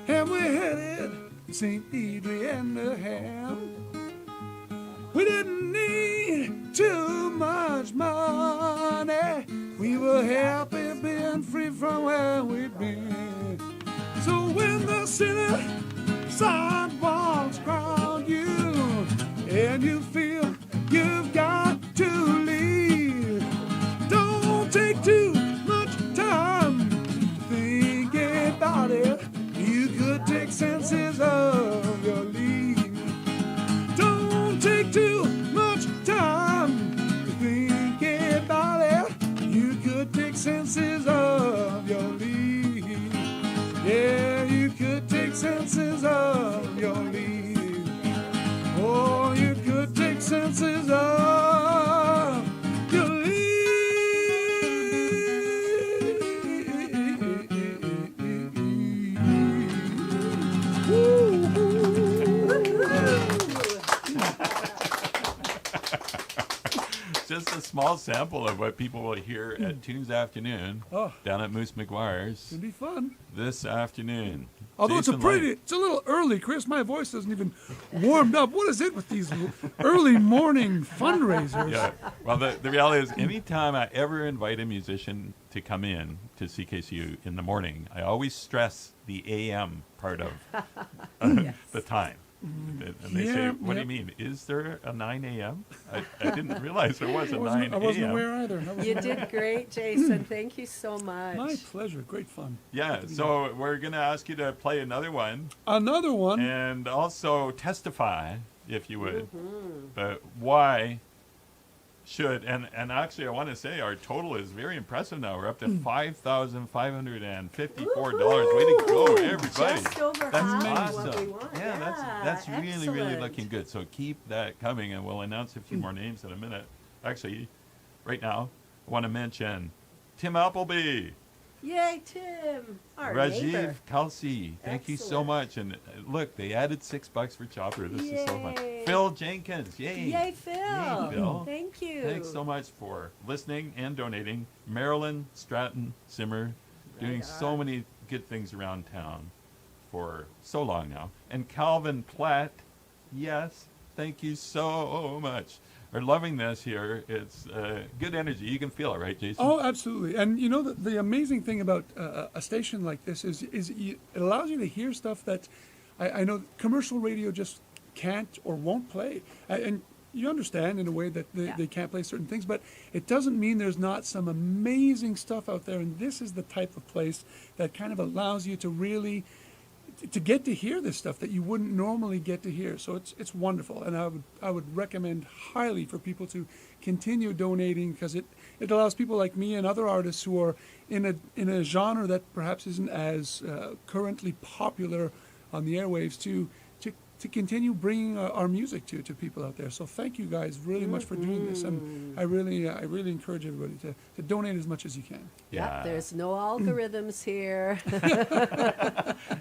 and we're headed to St. Adrian to Ham. We didn't need too much money. We were happy being free from where we'd been. So when the city sidewalks crowd you, and you feel you've got to leave, don't take too much time thinking about it. You could take senses of your leave. Don't take too much time thinking about it. You could take senses of your leave. Yeah, you could take senses of your leave. Oh, you could take senses of your leave. Just a small sample of what people will hear at Tunes Afternoon Oh. down at Moose McGuire's It'd be fun. this afternoon. Although Jason it's a little early, Chris. My voice doesn't even warmed up. What is it with these early morning fundraisers? Yeah. Well, the reality is, anytime I ever invite a musician to come in to CKCU in the morning, I always stress the AM part of the time. And they say, Yeah, what do you mean? Is there a 9 a.m.? I didn't realize there was a 9 I wasn't a.m. aware either. You did great, Jason. Thank you so much. My pleasure. Great fun. Yeah, so we're going to ask you to play another one. Another one. And also testify, if you would. But why should, and actually I want to say our total is very impressive now. We're up to $5,554. Way to go, everybody. Just over That's half awesome. what we want. Yeah, that's really, really excellent. looking good. So keep that coming, and we'll announce a few more names in a minute. Actually, right now, I want to mention Tim Appleby. Yay, Tim. Our Rajiv neighbor. Kalsi, thank you so Excellent. much. And look, they added $6 for Chopper. This is so fun. Yay. Phil Jenkins, yay. Yay, Phil. Yay, Phil. Thank you. Thanks so much for listening and donating. Marilyn Stratton Simmer, doing so many good things around town for so long now. And Calvin Platt, yes, thank you so much. Are loving this here. It's good energy. You can feel it, right, Jason? Oh, absolutely. And you know, the amazing thing about a station like this is it allows you to hear stuff that I know commercial radio just can't or won't play. And you understand in a way that they can't play certain things, but it doesn't mean there's not some amazing stuff out there. And this is the type of place that kind of allows you to really to get to hear this stuff that you wouldn't normally get to hear. So it's wonderful, and I would recommend highly for people to continue donating, because it allows people like me and other artists who are in a genre that perhaps isn't as currently popular on the airwaves to continue bringing our music to people out there. So thank you guys really much for doing this, and I really encourage everybody to donate as much as you can. Yep, there's no algorithms here.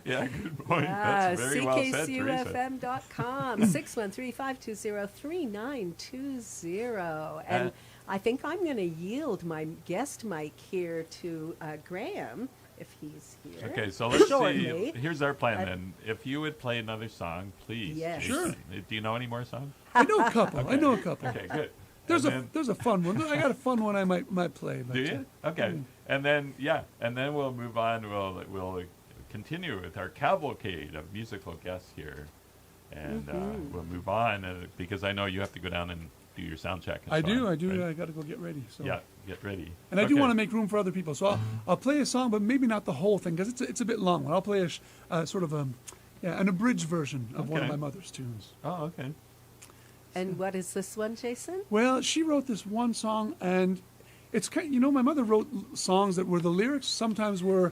Yeah, good point. That's very well said, Teresa. CKCUFM.com, 613-520-3920. And I think I'm going to yield my guest mic here to Graham, if he's here. Okay, so let's shortly. see. Here's our plan then. If you would play another song, please. Yes. Jason. Do you know any more songs? I know a couple. Okay. I know a couple. Okay, good. There's And there's a fun one. I got a fun one I might play. But, do you? Okay. And then we'll move on. We'll continue with our cavalcade of musical guests here, and we'll move on because I know you have to go down and do your sound check. And I so do. on, I do. right? I got to go get ready. So. Yeah, get ready. And I do want to make room for other people, so I'll play a song, but maybe not the whole thing, because it's a bit long. I'll play sort of an abridged version of one of my mother's tunes. Oh, okay. And what is this one, Jason? Well, she wrote this one song, and it's kind. My mother wrote songs that were the lyrics sometimes were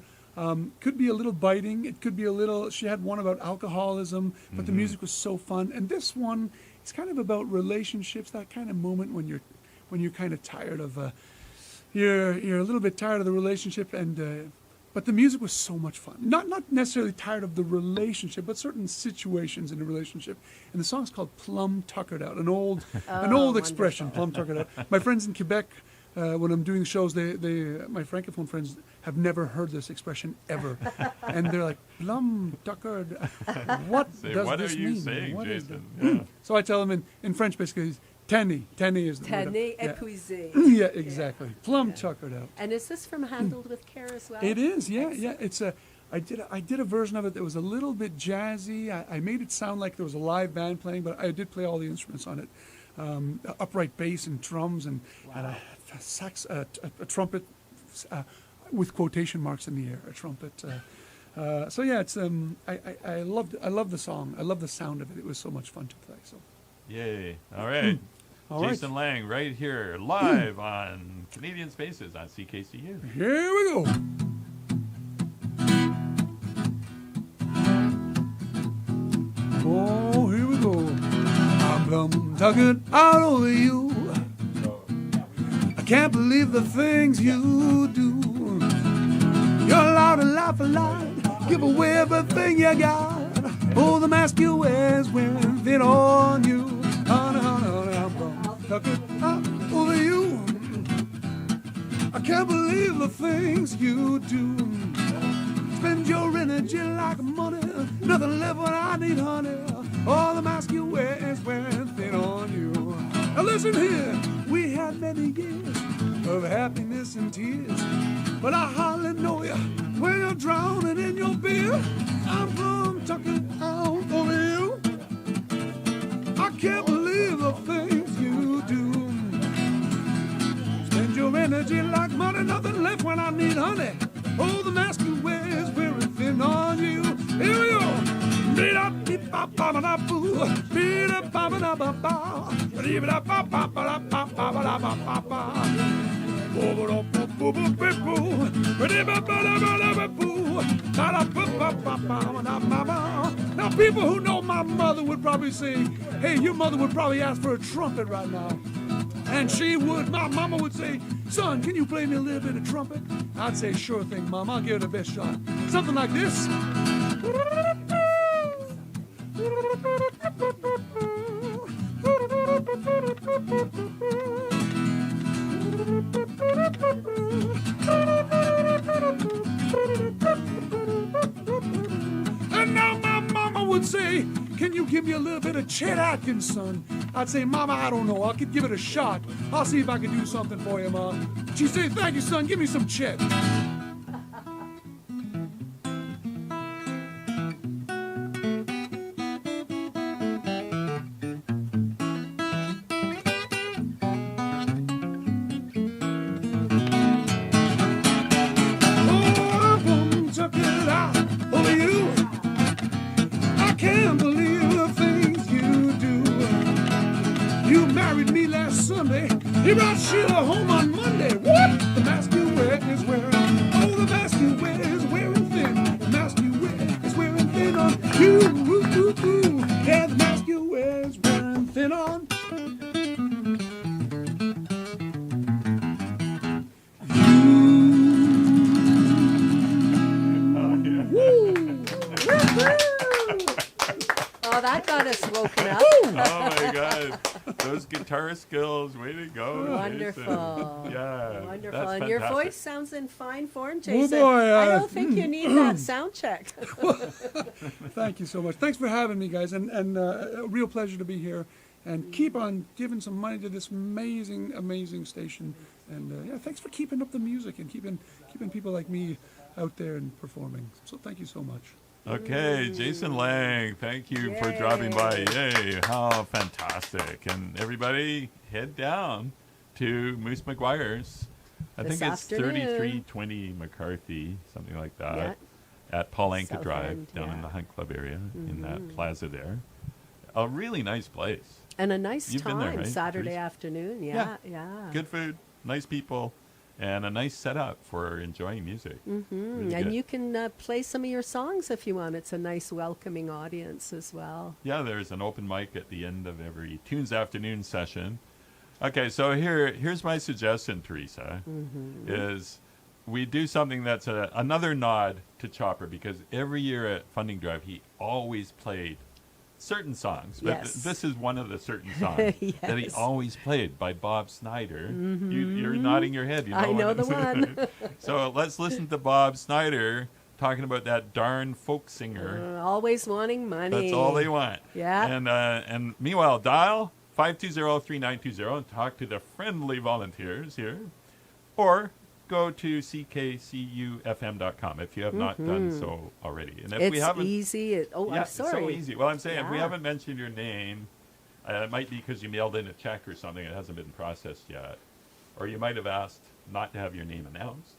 could be a little biting. It could be a little. She had one about alcoholism, but the music was so fun. And this one, it's kind of about relationships. That kind of moment when you're kind of tired of. You're a little bit tired of the relationship, and but the music was so much fun. Not necessarily tired of the relationship, but certain situations in the relationship. And the song's called "Plum Tuckered Out," an old expression, "plum tuckered out." My friends in Quebec, when I'm doing shows, my francophone friends have never heard this expression ever, and they're like, "Plum tuckered." What does what this are you mean? saying, What is Jason? that? Yeah. So I tell them in French, basically. Tanny is the word. Tanny, Yeah. épuisé. Yeah, exactly. Plum tuckered out. And is this from Handled with Care as well? It is, yeah. It's I did a version of it that was a little bit jazzy. I made it sound like there was a live band playing, but I did play all the instruments on it, upright bass and drums and a sax, a trumpet with quotation marks in the air, a trumpet. So yeah, it's I loved the song. I love the sound of it. It was so much fun to play. So. Yay! All right. All right. Jason Lang, right here, live on Canadian Spaces on CKCU. Here we go. Oh, here we go. I'm plum tuckered out over you. I can't believe the things you do. You're allowed to laugh a lot, give away everything you got. Oh, the mask you wear's wearing thin on you. Honey, I'm plum tuckered out over you. I can't believe the things you do. Spend your energy like money, nothing left when I need honey. All the mask you wear is wearing thin on you. Now listen here, we had many years of happiness and tears, but I hardly know you when you're drowning in your beer. I'm plum tuckered out over you. can't believe the things you do. Spend your energy like money, nothing left when I need honey. Oh, the mask you wear is wearing thin on you. Here we go. Beat up, beep, bop, bop, bop, boo. Beat up, bop, bop, bop, bop. Beat up, bop, bop, bop, bop, bop, bop, bop, bop. Now, people who know my mother would probably say, hey, your mother would probably ask for a trumpet right now. And she would, my mama would say, son, can you play me a little bit of trumpet? I'd say, sure thing, Mom, I'll give it the best shot. Something like this. And now my mama would say, can you give me a little bit of Chet Atkins, son? I'd say, Mama, I don't know. I could give it a shot. I'll see if I can do something for you, Ma. She'd say, thank you, son. Give me some Chet. He brought Sheila home on Monday. What? The mask you wear is wearing. Oh, the mask you wear is wearing thin. The mask you wear is wearing thin on you. Yeah, the mask you wear is wearing thin on Oh, that got us woken up. Oh my God. Those guitar skills, way to go. Wonderful. Jason. Yeah. Wonderful. That's And your fantastic. voice sounds in fine form, Jason. boy, I don't think you need that sound check. Thank you so much. Thanks for having me, guys, and a real pleasure to be here. And keep on giving some money to this amazing, amazing station. And yeah, thanks for keeping up the music and keeping people like me out there and performing. So thank you so much. Okay, Jason Lang, thank you for dropping by. Yay, how fantastic. And everybody head down to Moose McGuire's. I This think it's afternoon. 3320 McCarthy, something like that, at Paul Anka South Drive, End, down in yeah. the Hunt Club area, in that plaza there. A really nice place. And a nice You've been time, there, right, Saturday Teresa? afternoon. Yeah. Yeah. Good food, nice people, and a nice setup for enjoying music. Really And good. you can play some of your songs if you want. It's a nice, welcoming audience as well. Yeah, there's an open mic at the end of every Tunes afternoon session. Okay, so here's my suggestion, Teresa, is we do something that's another nod to Chopper, because every year at Funding Drive, he always played certain songs. But Yes. this is one of the certain songs that he Yes. always played by Bob Snyder. You're nodding your head. You know I know what the I'm- one. So let's listen to Bob Snyder talking about that darn folk singer. Always wanting money. That's all they want. Yeah. And meanwhile, dial 520-3920 and talk to the friendly volunteers here. Or go to ckcufm.com if you have not done so already. And if we It's haven't, easy. yeah, I'm it's so sorry. easy. Well, I'm saying if we Yeah. haven't mentioned your name, it might be because you mailed in a check or something. It hasn't been processed yet. Or you might have asked not to have your name announced.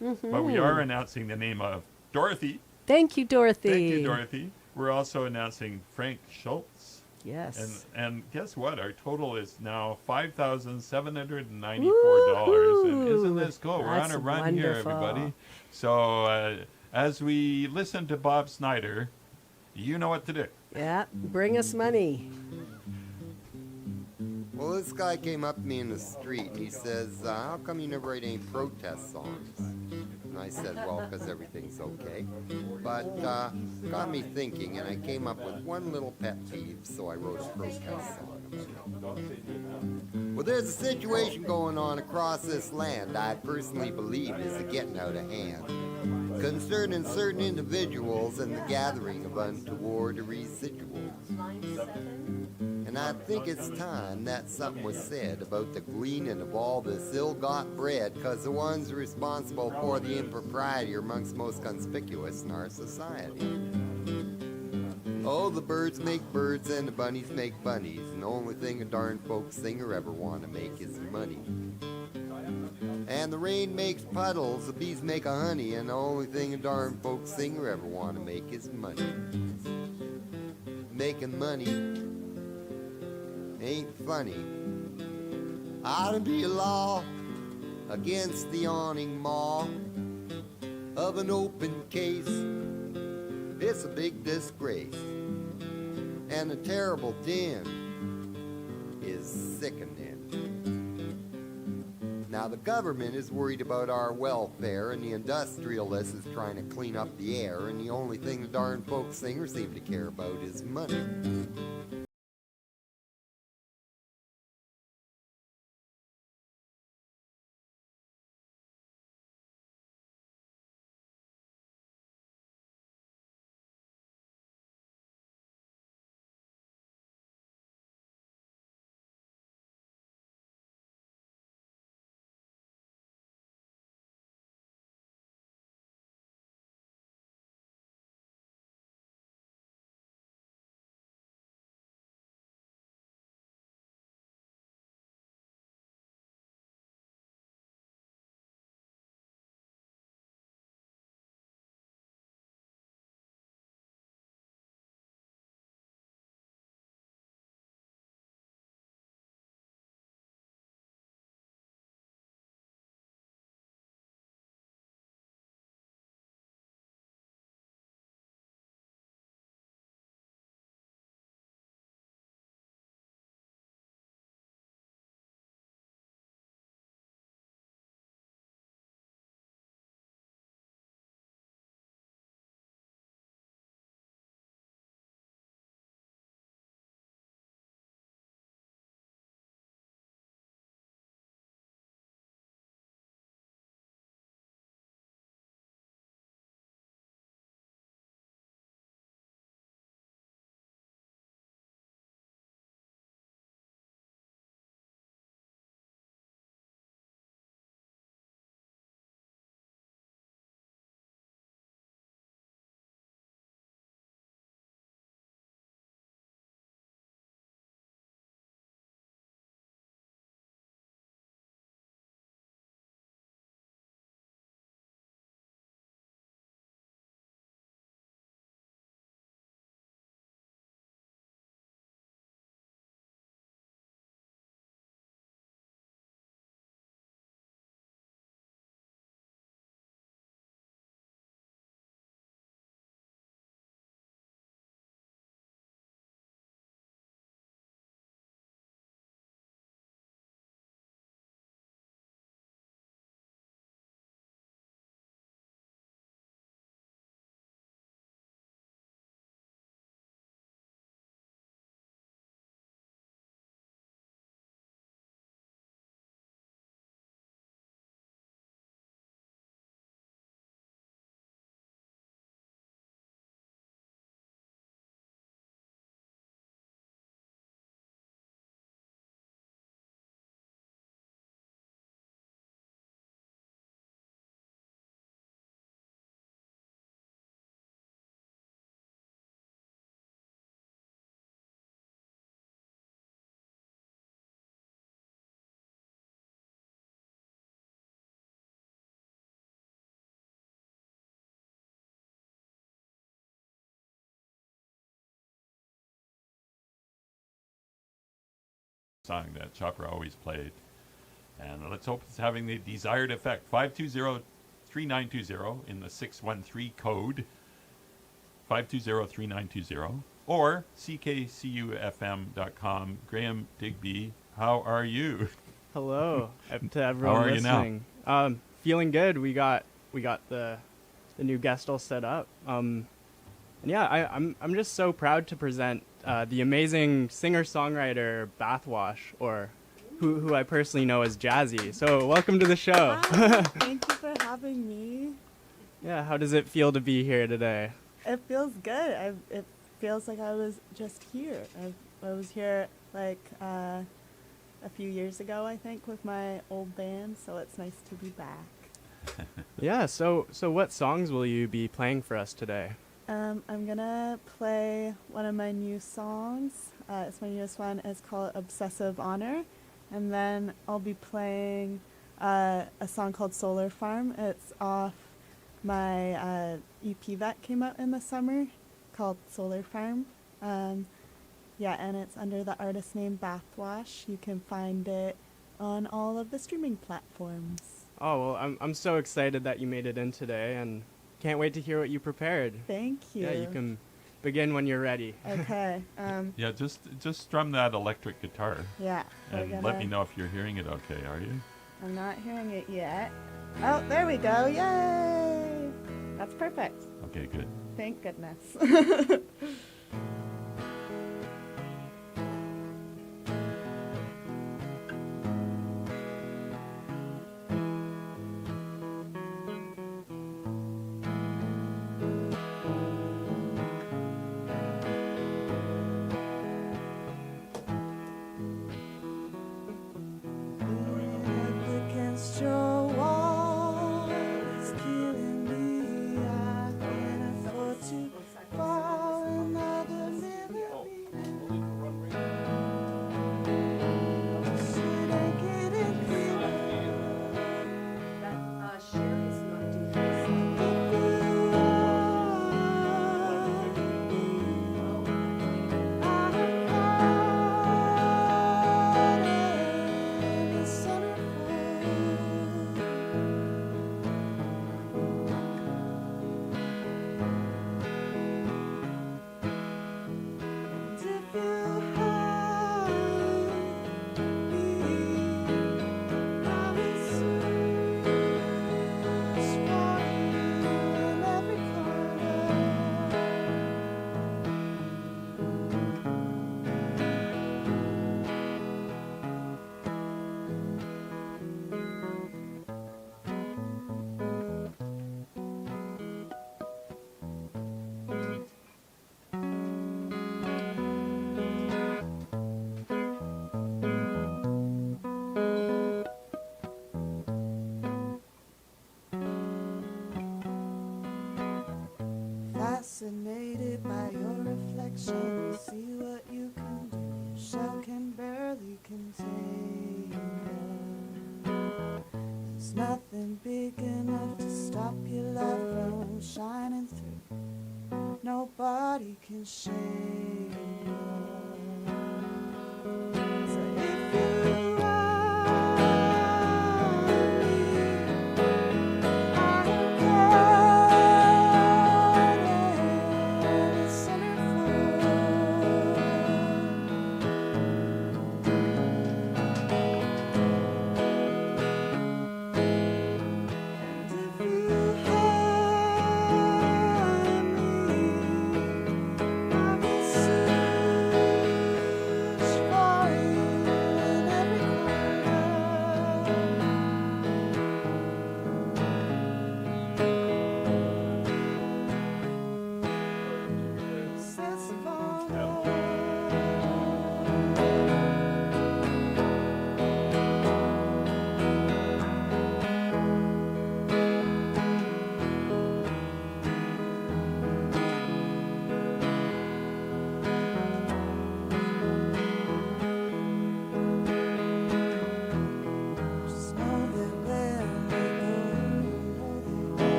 But we are announcing the name of Dorothy. Thank you, Dorothy. Thank you, Dorothy. We're also announcing Frank Schultz. Yes. And guess what? Our total is now $5,794. And isn't this cool? We're That's on a run here, wonderful. everybody. So as we listen to Bob Snyder, you know what to do. Yeah. Bring us money. Well, this guy came up to me in the street and he says, how come you never write any protest songs? And I said, well, because everything's okay. But got me thinking, and I came up with one little pet peeve, so I wrote a protest song about it. Well, there's a situation going on across this land I personally believe is getting out of hand, concerning certain individuals and the gathering of untoward residuals. And I think it's time that something was said about the gleaning of all this ill-got bread, because the ones responsible for the impropriety are amongst most conspicuous in our society. Oh, the birds make birds and the bunnies make bunnies, and the only thing a darn folk singer ever want to make is money. And the rain makes puddles, the bees make a honey, and the only thing a darn folk singer ever want to make is money. Making money ain't funny. Ought to be a law against the awning maw of an open case. It's a big disgrace, and the terrible din is sickening. Now the government is worried about our welfare, and the industrialist is trying to clean up the air, and the only thing the darn folk singers seem to care about is money. Song that Chopra always played. And let's hope it's having the desired effect. 520-3920 in the 613 code. 520-3920. Or ckcufm.com. Graham Digby, how are you? Hello to everyone How are listening. you now? Feeling good. We got the new guest all set up. And yeah, I'm just so proud to present the amazing singer-songwriter Bathwash, or who I personally know as Jazzy. So welcome to the show. Hi, thank you for having me. Yeah, how does it feel to be here today? It feels good. It feels like I was just here. I was here like a few years ago, I think, with my old band, so it's nice to be back. Yeah, so what songs will you be playing for us today? I'm gonna play one of my new songs. It's my newest one. It's called Obsessive Honor. And then I'll be playing a song called Solar Farm. It's off my EP that came out in the summer called Solar Farm. Yeah, and it's under the artist name Bathwash. You can find it on all of the streaming platforms. Oh, well, I'm so excited that you made it in today, and can't wait to hear what you prepared. Thank you. Yeah, you can begin when you're ready. Okay. Yeah, just strum that electric guitar. Yeah. And let me know if you're hearing it okay, are you? I'm not hearing it yet. Oh, there we go. Yay! That's perfect. Okay, good. Thank goodness. Against your wall, it's killing me. I can't afford to fall another minute. Shit ain't getting clearer. Sherry's not doing this. Fascinated by your reflection, see what you can do. Your shell can barely contain you. There's nothing big enough to stop your light from shining through. Nobody can shame you. So if you I will soon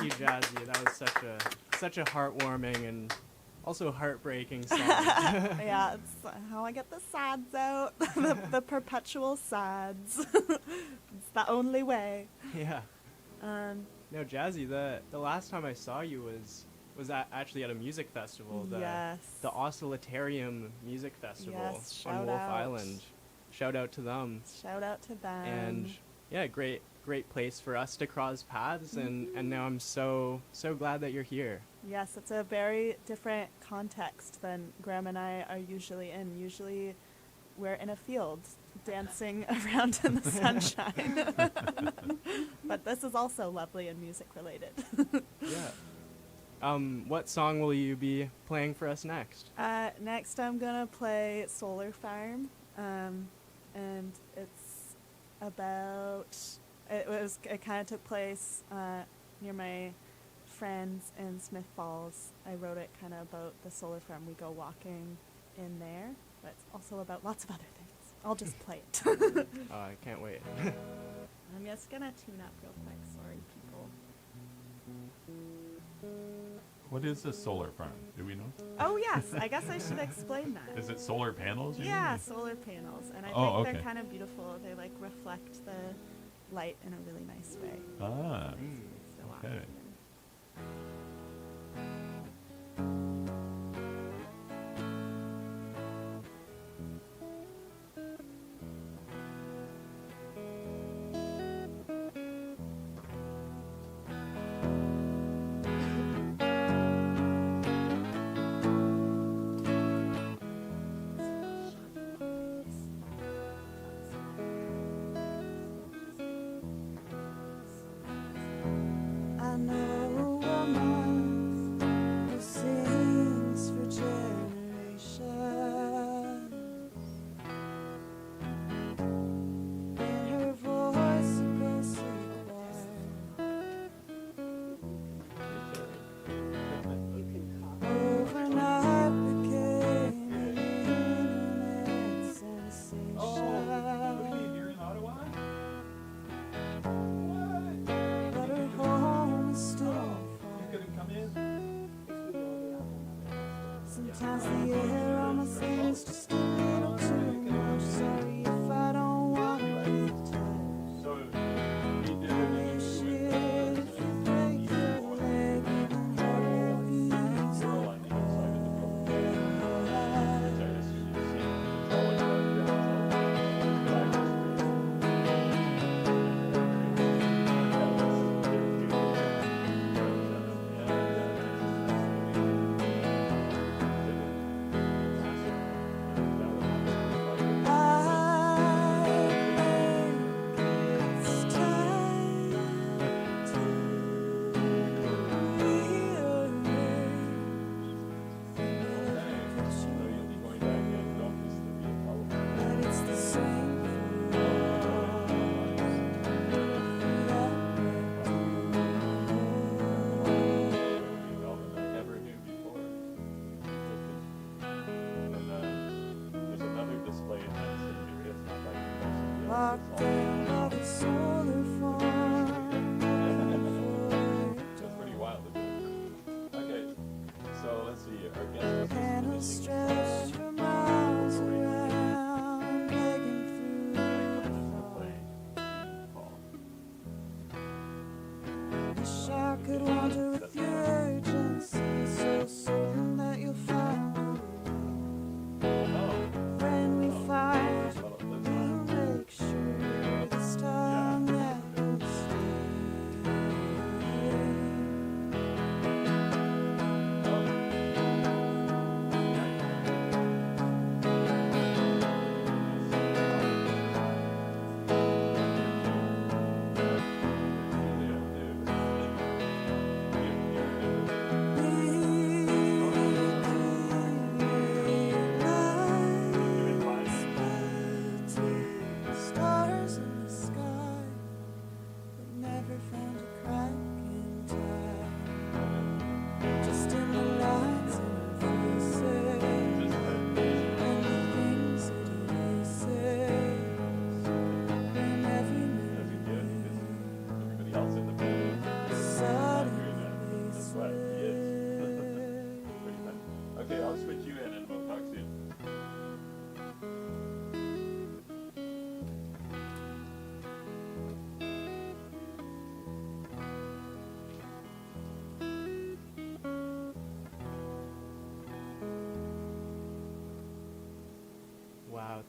Thank you, Jazzy. That was such a heartwarming and also heartbreaking song. Yeah, it's how I get the sads out. the perpetual sads. It's the only way. Yeah. No, Jazzy, the last time I saw you was actually at a music festival. Yes. The Oscillitarium Music Festival Yes, on shout Wolf out. Island. Shout out to them. Shout out to them. And yeah, great place for us to cross paths, and now I'm so glad that you're here. Yes, it's a very different context than Graham and I are usually in. Usually we're in a field dancing around in the sunshine. But this is also lovely and music related. Yeah. What song will you be playing for us next? Next I'm gonna play Solar Farm, and it's about, it kind of took place near my friends in Smith Falls. I wrote it kind of about the solar farm. We go walking in there, but it's also about lots of other things. I'll just play it. Oh, I can't wait. I'm just gonna tune up real quick. Sorry, people. What is a solar farm? Do we know? Oh yes, I guess I should explain that. Is it solar panels? you Yeah, mean? solar panels, and I Oh, think okay. they're kind of beautiful. They like reflect the light in a really nice way. Ah, So okay. I know a month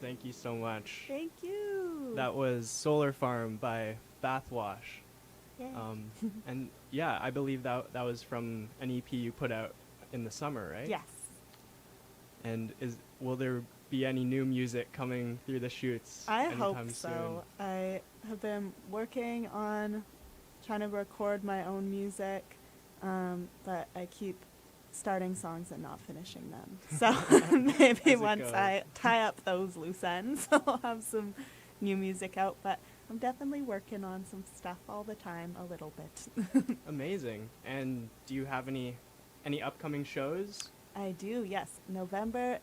thank you so much. Thank you. That was Solar Farm by Bathwash. Yay. And yeah, I believe that was from an EP you put out in the summer, right? Yes. And will there be any new music coming through the shoots? I hope anytime so. I have been working on trying to record my own music, but I keep starting songs and not finishing them. So maybe once I tie up those loose ends, I'll have some new music out. But I'm definitely working on some stuff all the time, a little bit. Amazing. And do you have any upcoming shows? I do, yes. November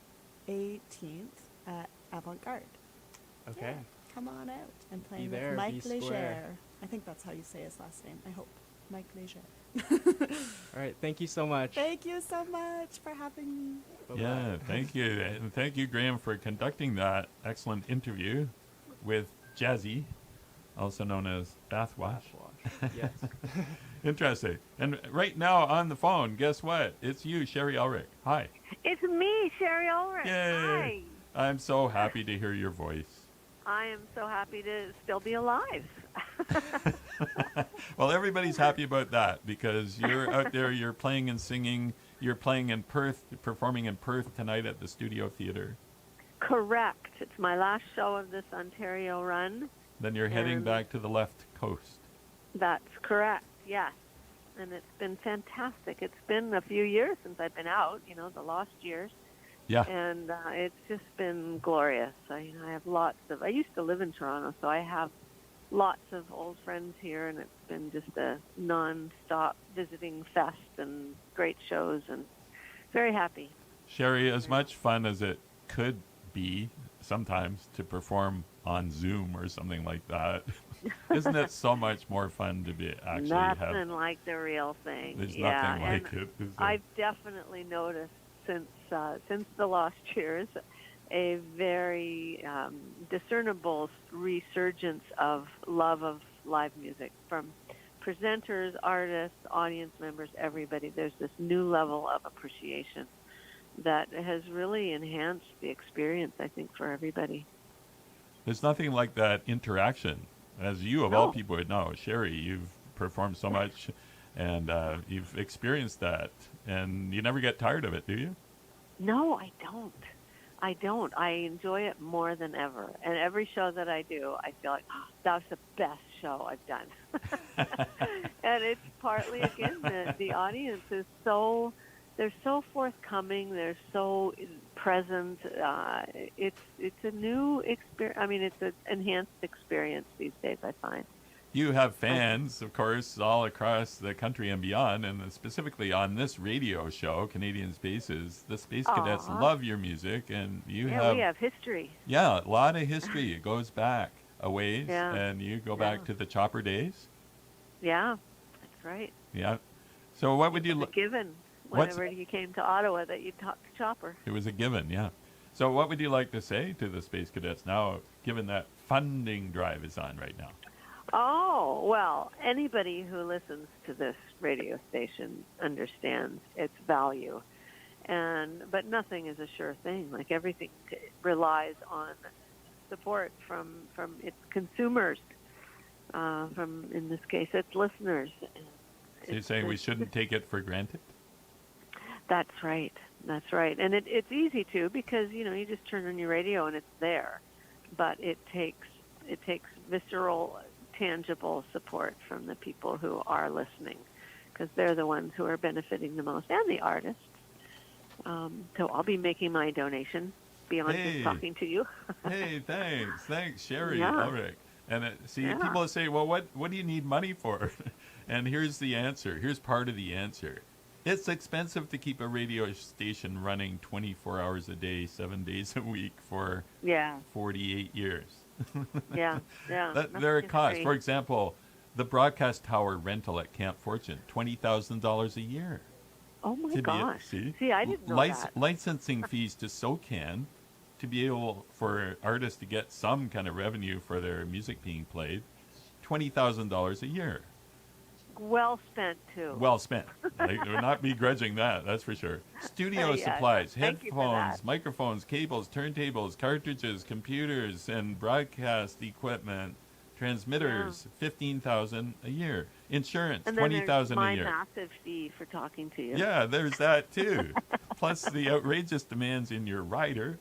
18th at Avant-Garde. Okay. Yeah, come on out. I'm playing there, with Mike be Leger. square. I think that's how you say his last name. I hope. Mike Leger. All right. Thank you so much. Thank you so much for having me. Bye-bye. Yeah, thank you. And thank you, Graham, for conducting that excellent interview with Jazzy, also known as Bathwash. Yes. Interesting. And right now on the phone, guess what? It's you, Sherry Ulrich. Hi. It's me, Sherry Ulrich. Yay. Hi. I'm so happy to hear your voice. I am so happy to still be alive. Well, everybody's happy about that because you're out there, you're playing and singing. You're playing in Perth, performing in Perth tonight at the Studio Theatre. Correct. It's my last show of this Ontario run. Then you're heading back to the left coast. That's correct, yes. And it's been fantastic. It's been a few years since I've been out, the lost years. Yeah. And it's just been glorious. I have I used to live in Toronto, so I have lots of old friends here, and it's been just a non-stop visiting fest and great shows, and very happy. Sherry, as much fun as it could be sometimes to perform on Zoom or something like that, isn't it so much more fun to be actually nothing like the real thing. There's yeah, nothing like it. Is there? I've definitely noticed since the lost years a very discernible resurgence of love of live music from presenters, artists, audience members, everybody. There's this new level of appreciation that has really enhanced the experience, I think, for everybody. There's nothing like that interaction. As you, of all people, would know, Sherry, you've performed so much and you've experienced that, and you never get tired of it, do you? No, I don't. I enjoy it more than ever. And every show that I do, I feel like, that was the best show I've done. And it's partly, again, the audience is they're so forthcoming. They're so present. It's a new experience. I mean, it's an enhanced experience these days, I find. You have fans, of course, all across the country and beyond, and specifically on this radio show, Canadian Spaces. The Space Cadets love your music, and we have history. Yeah, a lot of history. It goes back a ways, and you go back to the Chopper days. Yeah, that's right. Yeah. So what would you... given whenever you came to Ottawa that you talked to Chopper. It was a given, yeah. So what would you like to say to the Space Cadets now, given that funding drive is on right now? Oh, well, anybody who listens to this radio station understands its value. But nothing is a sure thing. Like everything relies on support from its consumers, from, in this case, its listeners. So you're saying we shouldn't take it for granted? That's right. That's right. And it's easy to, because, you just turn on your radio and it's there. But it takes visceral, tangible support from the people who are listening, because they're the ones who are benefiting the most, and the artists. So I'll be making my donation beyond just talking to you. Hey, thanks, Sherry Ulrich. And people say, well, what do you need money for? And here's the answer. Here's part of the answer. It's expensive to keep a radio station running 24 hours a day, 7 days a week for 48 years. There are costs. For example, the broadcast tower rental at Camp Fortune, $20,000 a year. Oh my gosh! See, I didn't know that. Licensing fees to SOCAN to be able for artists to get some kind of revenue for their music being played, $20,000 a year. well spent too. Well spent. I would not begrudging that, that's for sure. Studio Yeah, supplies, thank you for headphones, that. microphones, cables, turntables, cartridges, computers, and broadcast equipment, transmitters, $15,000 a year. Insurance, And then $20,000 there's a my year. massive fee for talking to you. Yeah, there's that too. Plus the outrageous demands in your rider.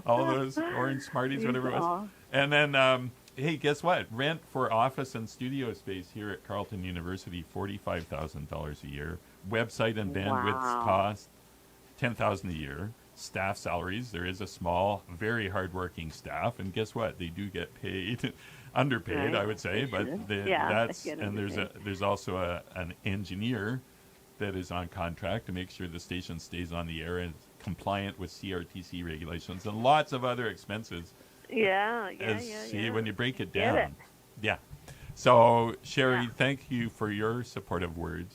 All those orange Smarties, whatever it was. Aw. And then, hey, guess what? Rent for office and studio space here at Carleton University, $45,000 a year. Website and bandwidth Wow. cost, $10,000 a year. Staff salaries, there is a small, very hardworking staff, and guess what? They do get paid, underpaid, Right. I would say, They but should. that's they get and underpaid. there's also an engineer that is on contract to make sure the station stays on the air and compliant with CRTC regulations and lots of other expenses. Yeah. See, when you break it Get down. it. Yeah. So, Sherry, thank you for your supportive words.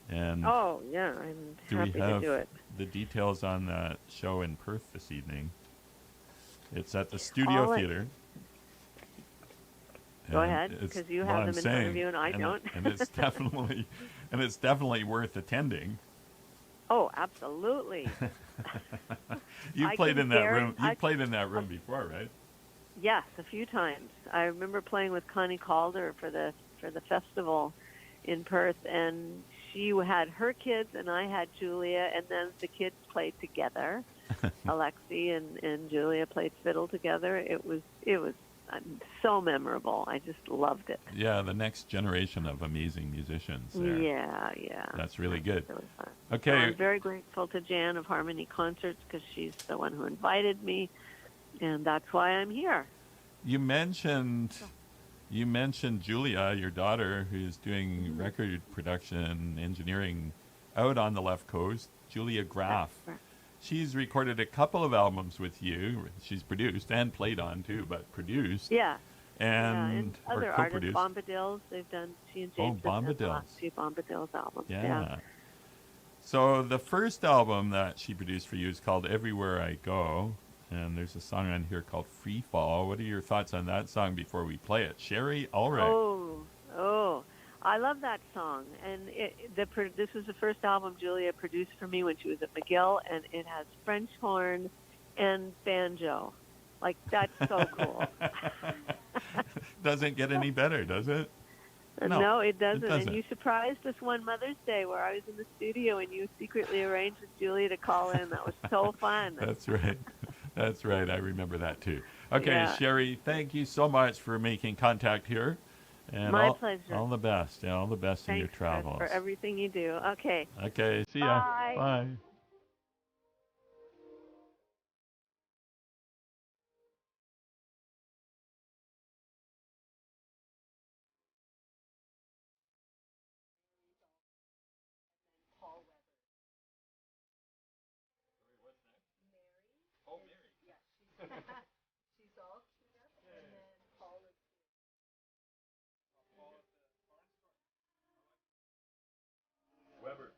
And Oh, yeah, I'm do happy we to have do it. the details on that show in Perth this evening? It's at the Studio All I- Theatre. Go And ahead, it's- 'cause you well, have I'm them in front of saying, you and I don't. And it's definitely worth attending. Oh, absolutely. You I played can in that room. guarantee- You played in that room before, right? Yes, a few times. I remember playing with Connie Calder for the festival in Perth, and she had her kids, and I had Julia, and then the kids played together. Alexi and Julia played fiddle together. It was so memorable. I just loved it. Yeah, the next generation of amazing musicians there. Yeah. That's really good. Really fun. Okay. So I'm very grateful to Jan of Harmony Concerts because she's the one who invited me, and that's why I'm here. You mentioned Julia, your daughter, who's doing record production engineering out on the left coast. Julia Graff. Right. She's recorded a couple of albums with you. She's produced and played on too, but produced. Yeah. And and other or artists, co-produced. Bombadils, they've done. She and James have done the Bombadils. last few Bombadils albums. Yeah. So the first album that she produced for you is called Everywhere I Go. And there's a song on here called Free Fall. What are your thoughts on that song before we play it? Sherry Ulrich. Oh, I love that song. And this was the first album Julia produced for me when she was at McGill, and it has French horn and banjo. Like, that's so cool. Doesn't get any better, does it? No, it doesn't. doesn't. And you surprised us one Mother's Day where I was in the studio and you secretly arranged with Julia to call in. That was so fun. That's right. That's right. I remember that too. Okay, Yeah. Sherry, thank you so much for making contact here. And My all, pleasure. All the best. Yeah, all the best in your Thanks, Chris, travels. for everything you do. Okay. Okay, see ya. Bye. Bye. Weber.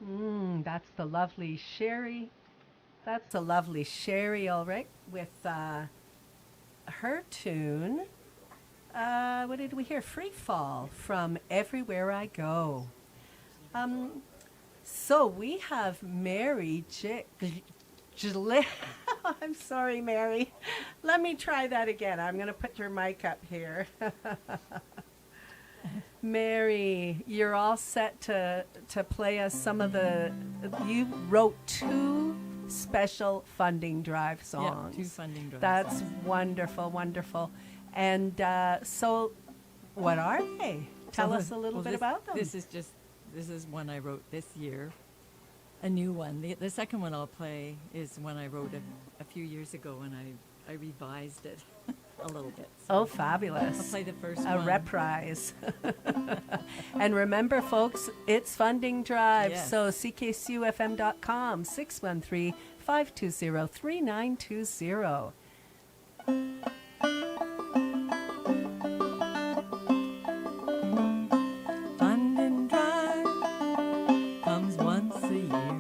That's the lovely Sherry. That's the lovely Sherry, all right, with her tune. What did we hear? Free Fall from Everywhere I Go. So we have Mary I'm sorry, Mary. Let me try that again. I'm going to put your mic up here. Mary, you're all set to play us some of the. You wrote 2 special funding drive songs. Yeah, 2 funding drive That's songs. wonderful, wonderful. And so, what are they? Tell us a little bit about them. This is one I wrote this year, a new one. The second one I'll play is one I wrote a few years ago, and I revised it a little bit. So Oh, fabulous. I'll play the first A one. reprise. And remember, folks, it's funding drive. Yes. So ckcufm.com, 613-520-3920. Funding drive comes once a year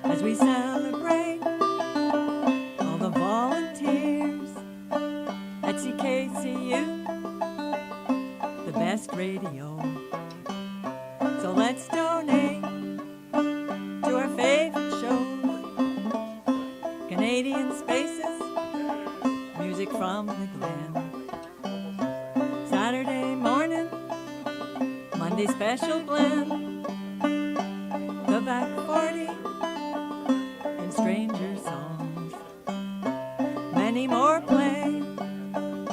as we celebrate all the volunteers at CKCU, the best radio. So let's donate to our favorite shows, Canadian Spaces, music from the Glen. Saturday morning, Monday special blend, the back 40, and stranger songs. Many more play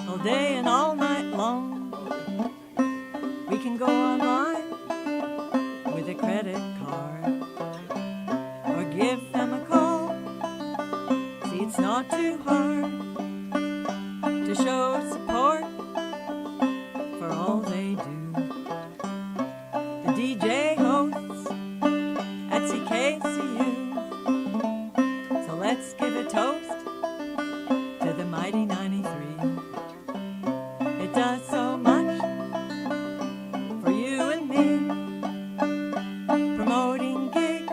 all day and all night long. We can go online with a credit card or give them a call. See, it's not too hard to show support for all they do. The DJ hosts at CKCU, so let's give a toast to the mighty 93. It does so much for you and me, promoting gigs,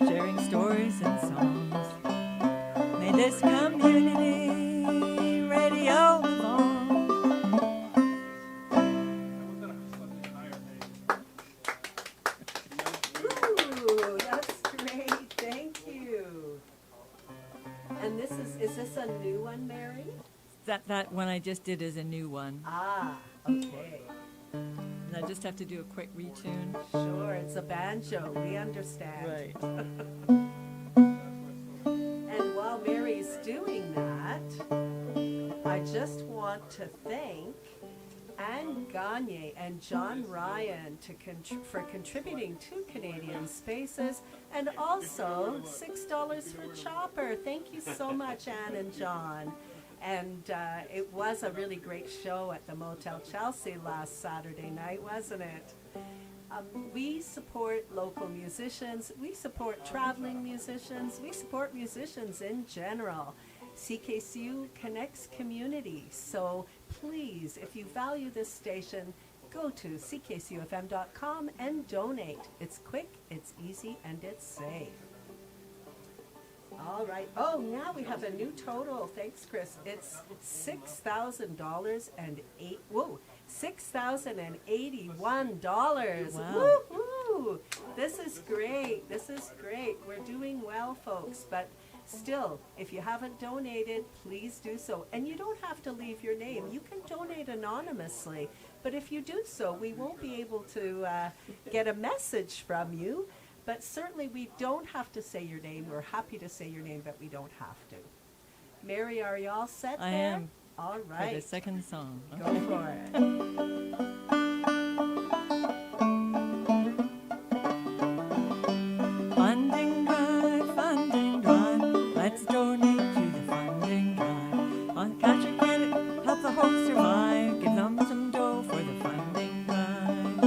sharing stories and songs. May this community radio live on. Ooh, that's great. Thank you. And this is this a new one, Mary? That one I just did is a new one. Ah, okay. And I just have to do a quick retune. Sure, it's a banjo. We understand. Right. And while Mary's doing that, I just want to thank Anne Gagne and John Ryan for contributing to Canadian Spaces, and also $6 for Chopper. Thank you so much, Anne and John. And it was a really great show at the Motel Chelsea last Saturday night, wasn't it? We support local musicians, we support traveling musicians, we support musicians in general. CKCU connects community, so please, if you value this station, go to ckcufm.com and donate. It's quick, it's easy, and it's safe. All right. Oh, now we have a new total. Thanks, Chris. It's $6,000 and $6,081. Wow. Woo-hoo! This is great. This is great. We're doing well, folks. But still, if you haven't donated, please do so. And you don't have to leave your name. You can donate anonymously. But if you do so, we won't be able to get a message from you. But certainly we don't have to say your name. We're happy to say your name, but we don't have to. Mary, are you all set I there? am. All For the right. second song. Go for it. Funding drive, let's donate to the funding drive. On cash or credit, help the host survive. Give them some dough for the funding drive.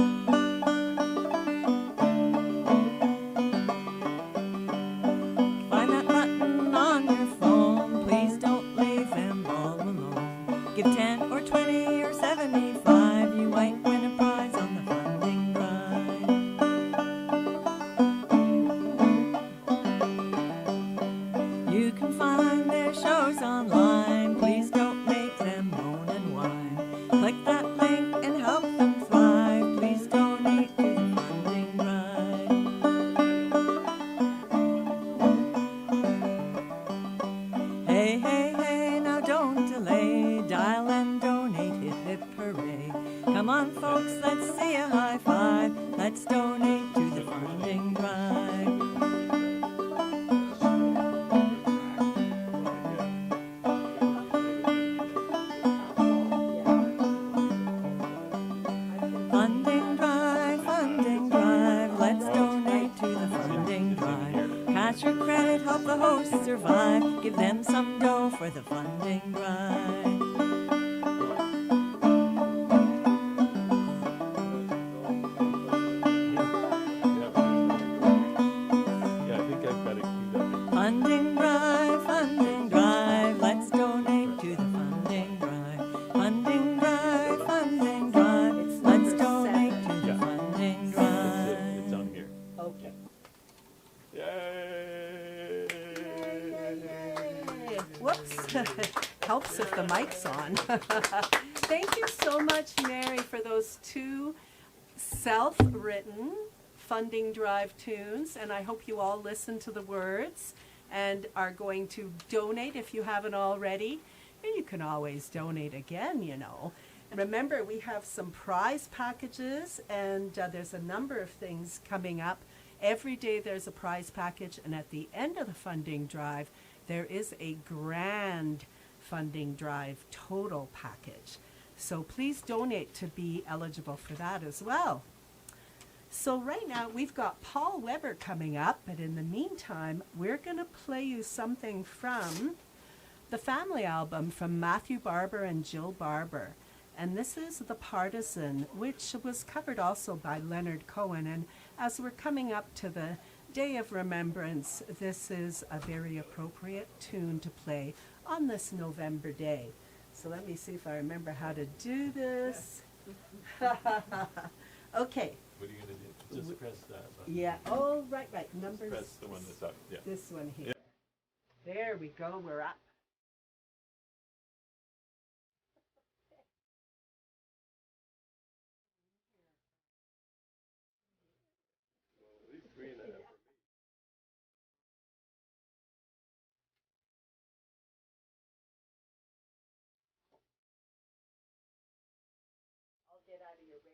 Find that button on your phone. Please don't leave them all alone. Give 10 or 20 or 75. Come on, folks, let's say a high five. Let's donate to the funding drive. Funding drive, let's donate to the funding drive. Cash or credit, help the hosts survive. Give them some dough for the funding drive. Yeah, I think I've got it queued up. Funding drive, let's donate to the funding drive. Funding drive, let's donate to the funding drive. It's on here. Okay. Yay! Whoops. Helps if the mic's on. Thank you so much, Mary, for those two self-written funding drive tunes, and I hope you all listen to the words and are going to donate if you haven't already. And you can always donate again, you know. Remember, we have some prize packages, and there's a number of things coming up. Every day there's a prize package, and at the end of the funding drive, there is a grand funding drive total package. So please donate to be eligible for that as well. So right now we've got Paul Weber coming up, but in the meantime, we're going to play you something from the family album from Matthew Barber and Jill Barber. And this is The Partisan, which was covered also by Leonard Cohen. And as we're coming up to the Day of Remembrance, this is a very appropriate tune to play on this November day. So let me see if I remember how to do this. Okay. What are you going to do? Just press that button. Yeah. Oh, right. Numbers. Press the one that's up. Yeah. This one here. There we go. We're up. I'll get out of your way.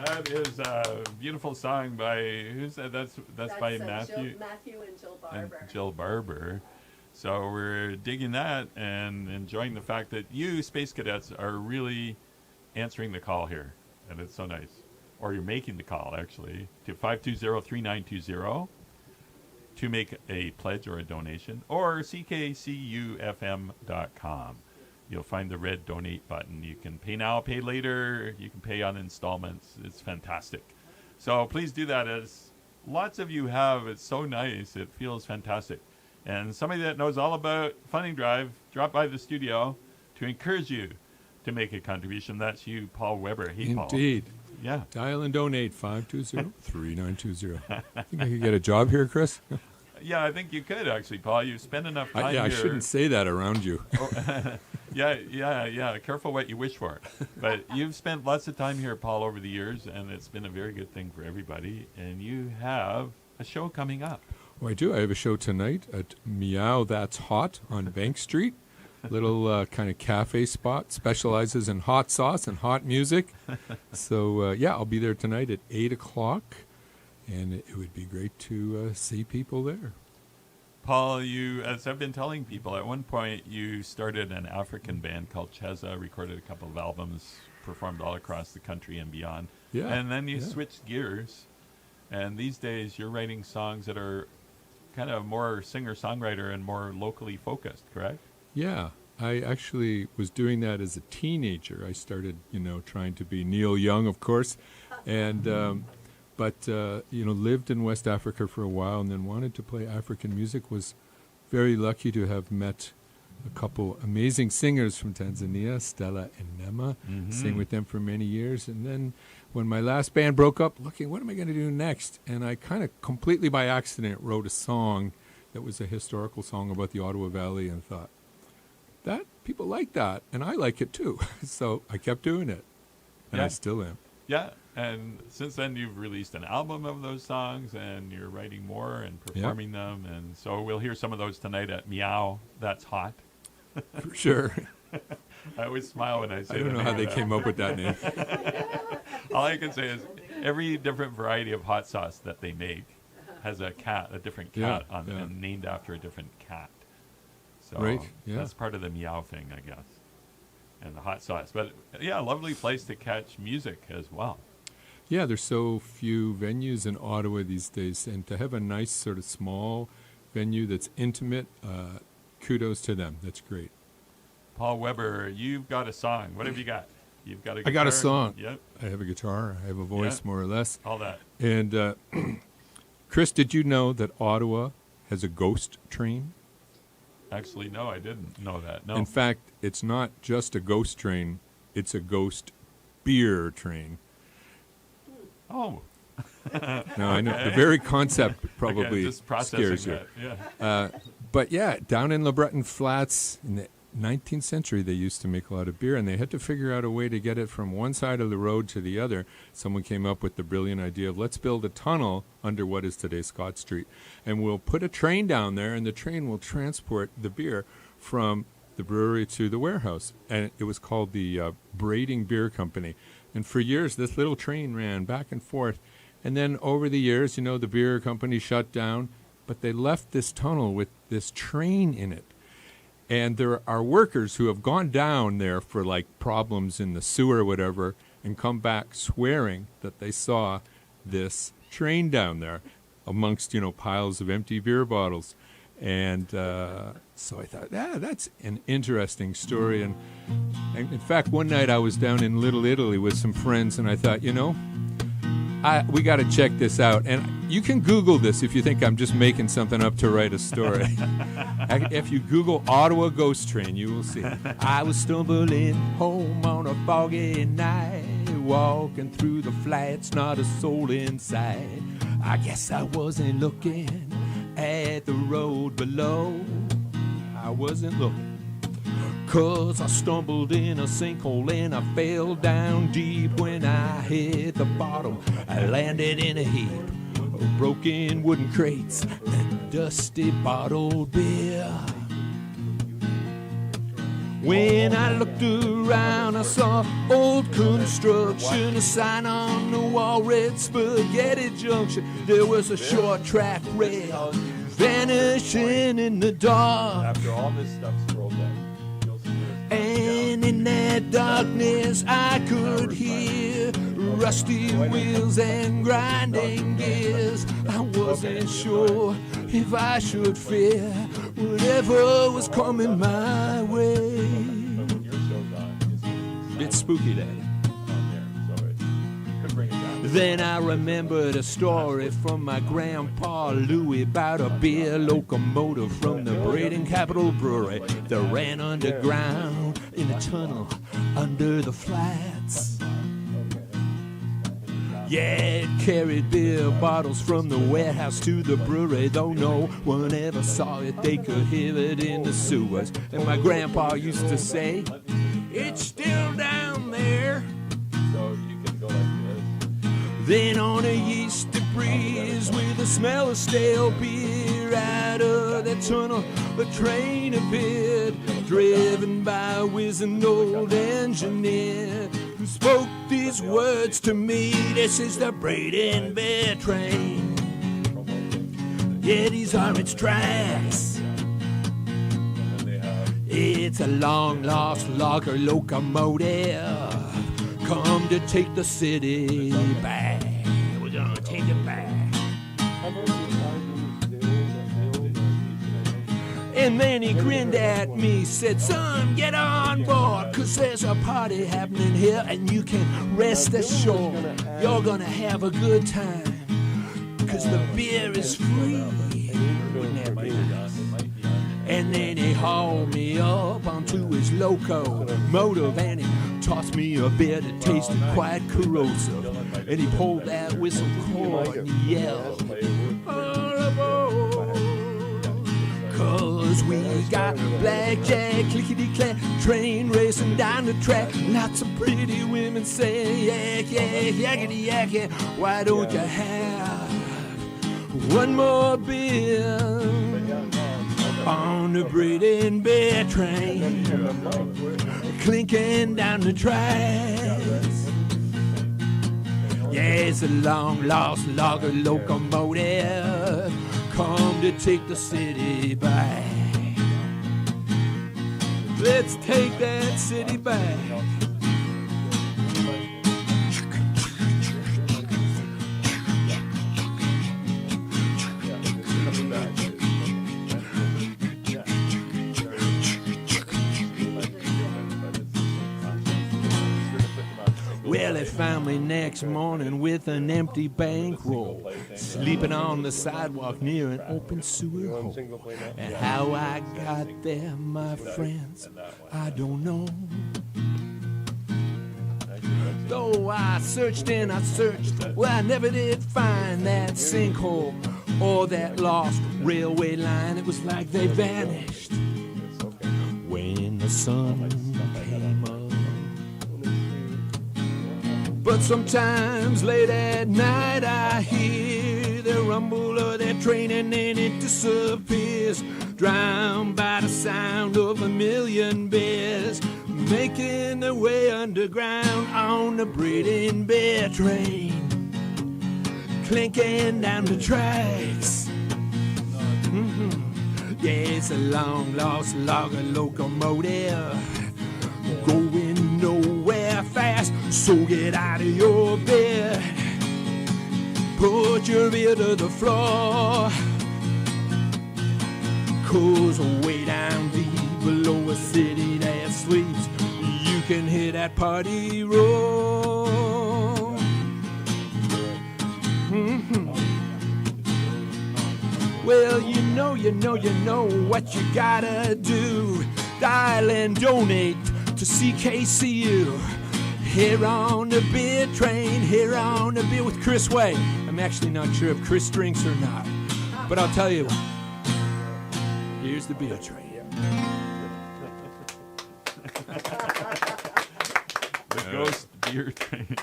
That is a beautiful song by, who's that? That's by Matthew. Matthew and Jill Barber. And Jill Barber. So we're digging that and enjoying the fact that you, Space Cadets, are really answering the call here. And it's so nice. Or you're making the call, actually, to 520-3920 to make a pledge or a donation, or ckcufm.com. You'll find the red donate button. You can pay now, pay later. You can pay on installments. It's fantastic. So please do that, as lots of you have. It's so nice. It feels fantastic. And somebody that knows all about Funding Drive, drop by the studio to encourage you to make a contribution. That's you, Paul Weber. Hey, Paul. Indeed. Yeah. Dial and donate 520-3920. I think I could get a job here, Chris. Yeah, I think you could, actually, Paul. You spend enough time I here. shouldn't say that around you. Yeah. Careful what you wish for. But you've spent lots of time here, Paul, over the years, and it's been a very good thing for everybody. And you have a show coming up. Well, I do. I have a show tonight at Meow That's Hot on Bank Street. Little kind of cafe spot, specializes in hot sauce and hot music. So, I'll be there tonight at 8 o'clock. And it would be great to see people there. Paul, you, as I've been telling people, at one point you started an African band called Cheza, recorded a couple of albums, performed all across the country and beyond. Yeah. And then you switched gears, and these days you're writing songs that are kind of more singer-songwriter and more locally focused, correct? Yeah. I actually was doing that as a teenager. I started, trying to be Neil Young, of course, and... But, lived in West Africa for a while and then wanted to play African music. Was very lucky to have met a couple amazing singers from Tanzania, Stella and Nema. Sang with them for many years. And then when my last band broke up, looking, what am I going to do next? And I kind of completely by accident wrote a song that was a historical song about the Ottawa Valley and thought, that people like that, and I like it too. So I kept doing it, and I still am. Yeah. And since then, you've released an album of those songs, and you're writing more and performing them. And so we'll hear some of those tonight at Meow That's Hot. For sure. I always smile when I say that. I don't know how they came up with that name. All I can say is every different variety of hot sauce that they make has a different cat and named after a different cat. So that's part of the Meow thing, I guess, and the hot sauce. But, yeah, a lovely place to catch music as well. Yeah, there's so few venues in Ottawa these days, and to have a nice sort of small venue that's intimate, kudos to them. That's great. Paul Weber, you've got a song. What have you got? You've got a guitar. I got a song. Yep. I have a guitar. I have a voice, more or less. All that. And, Chris, did you know that Ottawa has a ghost train? Actually, no, I didn't know that. No. In fact, it's not just a ghost train. It's a ghost beer train. Oh. No, I know. The very concept probably scares you. Yeah. But yeah, down in Le Breton Flats in the 19th century, they used to make a lot of beer, and they had to figure out a way to get it from one side of the road to the other. Someone came up with the brilliant idea of let's build a tunnel under what is today Scott Street, and we'll put a train down there, and the train will transport the beer from the brewery to the warehouse. And it was called the Braiding Beer Company. And for years, this little train ran back and forth. And then over the years, the beer company shut down, but they left this tunnel with this train in it. And there are workers who have gone down there for like problems in the sewer or whatever and come back swearing that they saw this train down there amongst, piles of empty beer bottles. And so I thought, that's an interesting story. And in fact, one night I was down in Little Italy with some friends, and I thought, we got to check this out. And you can Google this if you think I'm just making something up to write a story. If you Google Ottawa Ghost Train, you will see. I was stumbling home on a foggy night, walking through the flats, not a soul inside. I guess I wasn't looking at the road below. I wasn't looking, 'cause I stumbled in a sinkhole and I fell down deep. When I hit the bottom, I landed in a heap of broken wooden crates and dusty bottled beer. When I looked around, I saw old construction, a sign on the wall read Spaghetti Junction. There was a short track rail vanishing in the dark. After all this stuff's rolled out, you'll see this. And in that darkness I could hear rusty wheels and grinding gears. I wasn't sure if I should fear whatever was coming my way. It's spooky day. Then I remembered a story from my grandpa Louie about a beer locomotive from the Braden Capital Brewery that ran underground in a tunnel under the flats. Yeah, it carried beer bottles from the warehouse to the brewery, though no one ever saw it. They could hear it in the sewers. And my grandpa used to say, "It's still down there." So you can go like this. Then on a yeasty breeze with the smell of stale beer out of the tunnel, a train appeared, driven by a wizened old engineer who spoke these words to me. This is the Braden Bear Train. Yeah, these are its tracks. It's a long-lost logger locomotive, come to take the city back. We're gonna take it back. And then he grinned at me, said, "Son, get on board, 'cause there's a party happening here, and you can rest assured you're gonna have a good time, 'cause the beer is free." Wouldn't that be nice? And then he hauled me up onto his locomotive, and he tossed me a beer that tasted quite corrosive. And he pulled that whistle cord and he yelled, "All aboard!" 'Cause we got blackjack, clickety-clack, train racing down the track. Lots of pretty women saying, "Yak, yak, yakety, yak, yak. Why don't you have one more beer on the Braden Bear Train, clinking down the tracks?" Yeah, it's a long-lost logger locomotive, come to take the city back. Let's take that city back. Well, they found me next morning with an empty bankroll, sleeping on the sidewalk near an open sewer hole. And how I got there, my friends, I don't know. Though I searched and I searched, well, I never did find that sinkhole or that lost railway line. It was like they vanished when the sun came up. But sometimes late at night I hear the rumble of that train, and then it disappears, drowned by the sound of a million bears making their way underground on the Braden Bear Train, clinking down the tracks. Yeah, it's a long-lost logger locomotive, going nowhere fast, so get out of your bed, put your ear to the floor, 'cause way down deep below a city that sleeps, you can hear that party roar. Well, you know what you gotta do. Dial and donate to CKCU. Here on the beer train, here on the beer with Chris Way. I'm actually not sure if Chris drinks or not, but I'll tell you, here's the beer train. The ghost beer train.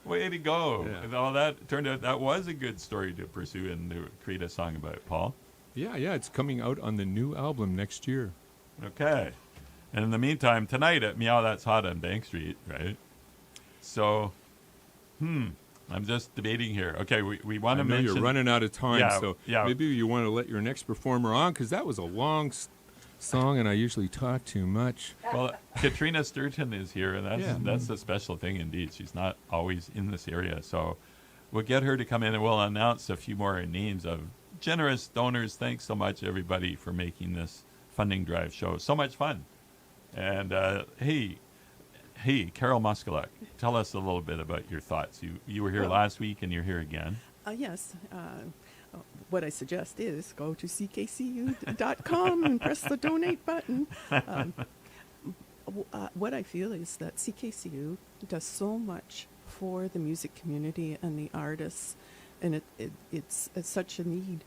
Way to go. Yeah. And all that turned out that was a good story to pursue and to create a song about it, Paul. Yeah, it's coming out on the new album next year. Okay. And in the meantime, tonight at Meow That's Hot on Bank Street, right? So, I'm just debating here. Okay, we want to mention... you're running out of time, Yeah, so yeah. maybe you want to let your next performer on, because that was a long song, and I usually talk too much. Well, Katrina Sturton is here, and that's a special thing indeed. She's not always in this area, so we'll get her to come in, and we'll announce a few more names of generous donors. Thanks so much, everybody, for making this funding drive show so much fun. And hey, Carol Musculak, tell us a little bit about your thoughts. You were here last week, and you're here again. Yes. What I suggest is go to ckcu.com and press the donate button. What I feel is that CKCU does so much for the music community and the artists, and it's such a need.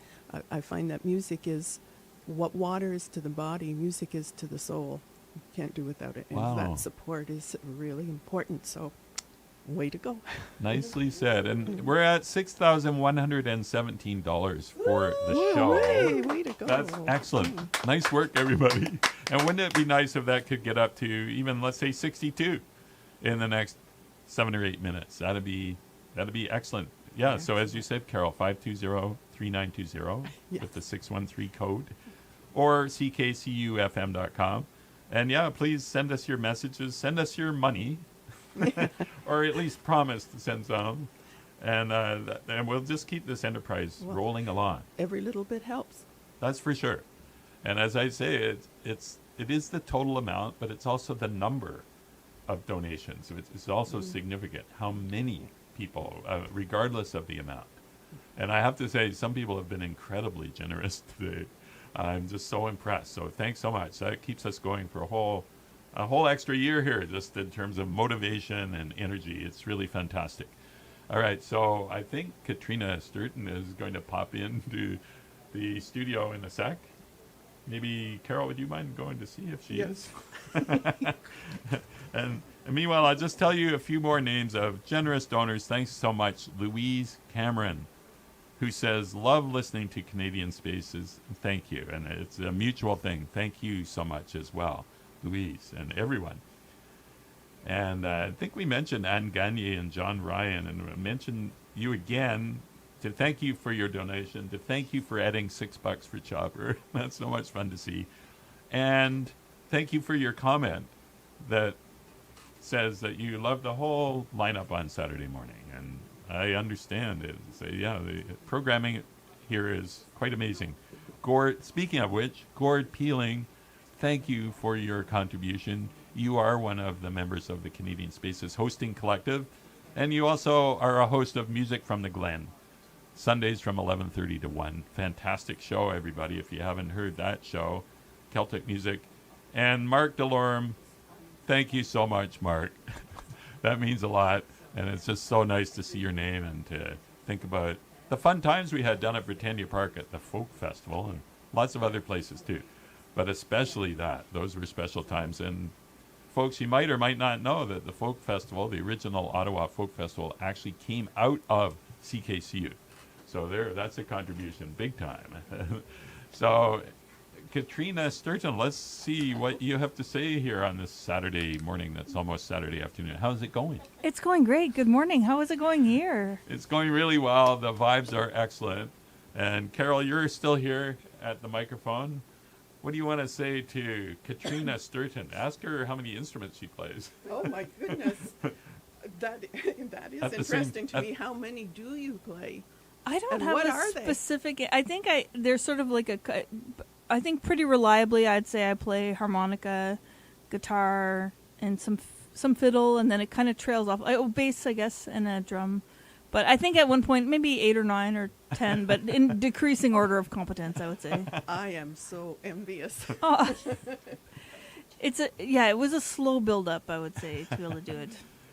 I find that music is what water is to the body, music is to the soul. You can't do without it. And Wow. that support is really important. So, way to go. Nicely said. And we're at $6,117 for the show. Way to go. That's excellent. Nice work, everybody. And wouldn't it be nice if that could get up to even, let's say, 62 in the next 7 or 8 minutes? That'd be excellent. Yeah, so as you said, Carol, 520-3920 with the 613 code, or ckcufm.com. And yeah, please send us your messages, send us your money, or at least promise to send some, and we'll just keep this enterprise rolling along. Every little bit helps. That's for sure. And as I say, it is the total amount, but it's also the number of donations. So it's also significant how many people, regardless of the amount. And I have to say, some people have been incredibly generous today. I'm just so impressed. So thanks so much. That keeps us going for a whole extra year here, just in terms of motivation and energy. It's really fantastic. All right, so I think Katrina Sturton is going to pop into the studio in a sec. Maybe, Carol, would you mind going to see if she is? And meanwhile, I'll just tell you a few more names of generous donors. Thanks so much. Louise Cameron, who says, love listening to Canadian Spaces. Thank you. And it's a mutual thing. Thank you so much as well, Louise, and everyone. And I think we mentioned Anne Gagne and John Ryan, and I mentioned you again to thank you for your donation, to thank you for adding $6 for Chopper. That's so much fun to see. And thank you for your comment that says that you love the whole lineup on Saturday morning. And I understand it. So, yeah, the programming here is quite amazing. Gord, speaking of which, Gord Peeling, thank you for your contribution. You are one of the members of the Canadian Spaces Hosting Collective, and you also are a host of Music from the Glen, Sundays from 11:30 to 1. Fantastic show, everybody, if you haven't heard that show, Celtic music. And Mark Delorme, thank you so much, Mark. That means a lot. And it's just so nice to see your name and to think about the fun times we had down at Britannia Park at the Folk Festival and lots of other places too. But especially that. Those were special times. And folks, you might or might not know that the Folk Festival, the original Ottawa Folk Festival, actually came out of CKCU. So that's a contribution, big time. So Katrina Sturton, let's see what you have to say here on this Saturday morning. That's almost Saturday afternoon. How's it going? It's going great. Good morning. How is it going here? It's going really well. The vibes are excellent. And Carol, you're still here at the microphone. What do you want to say to Katrina Sturton? Ask her how many instruments she plays. Oh my goodness, that is interesting to me. How many do you play? I don't And have what a are they? specific. I think they're sort of like I think pretty reliably, I'd say I play harmonica, guitar, and some fiddle, and then it kind of trails off. Bass, I guess, and a drum. But I think at one point, maybe 8 or 9 or 10, but in decreasing order of competence, I would say. I am so envious. Oh. It was a slow build-up, I would say, to be able to do it.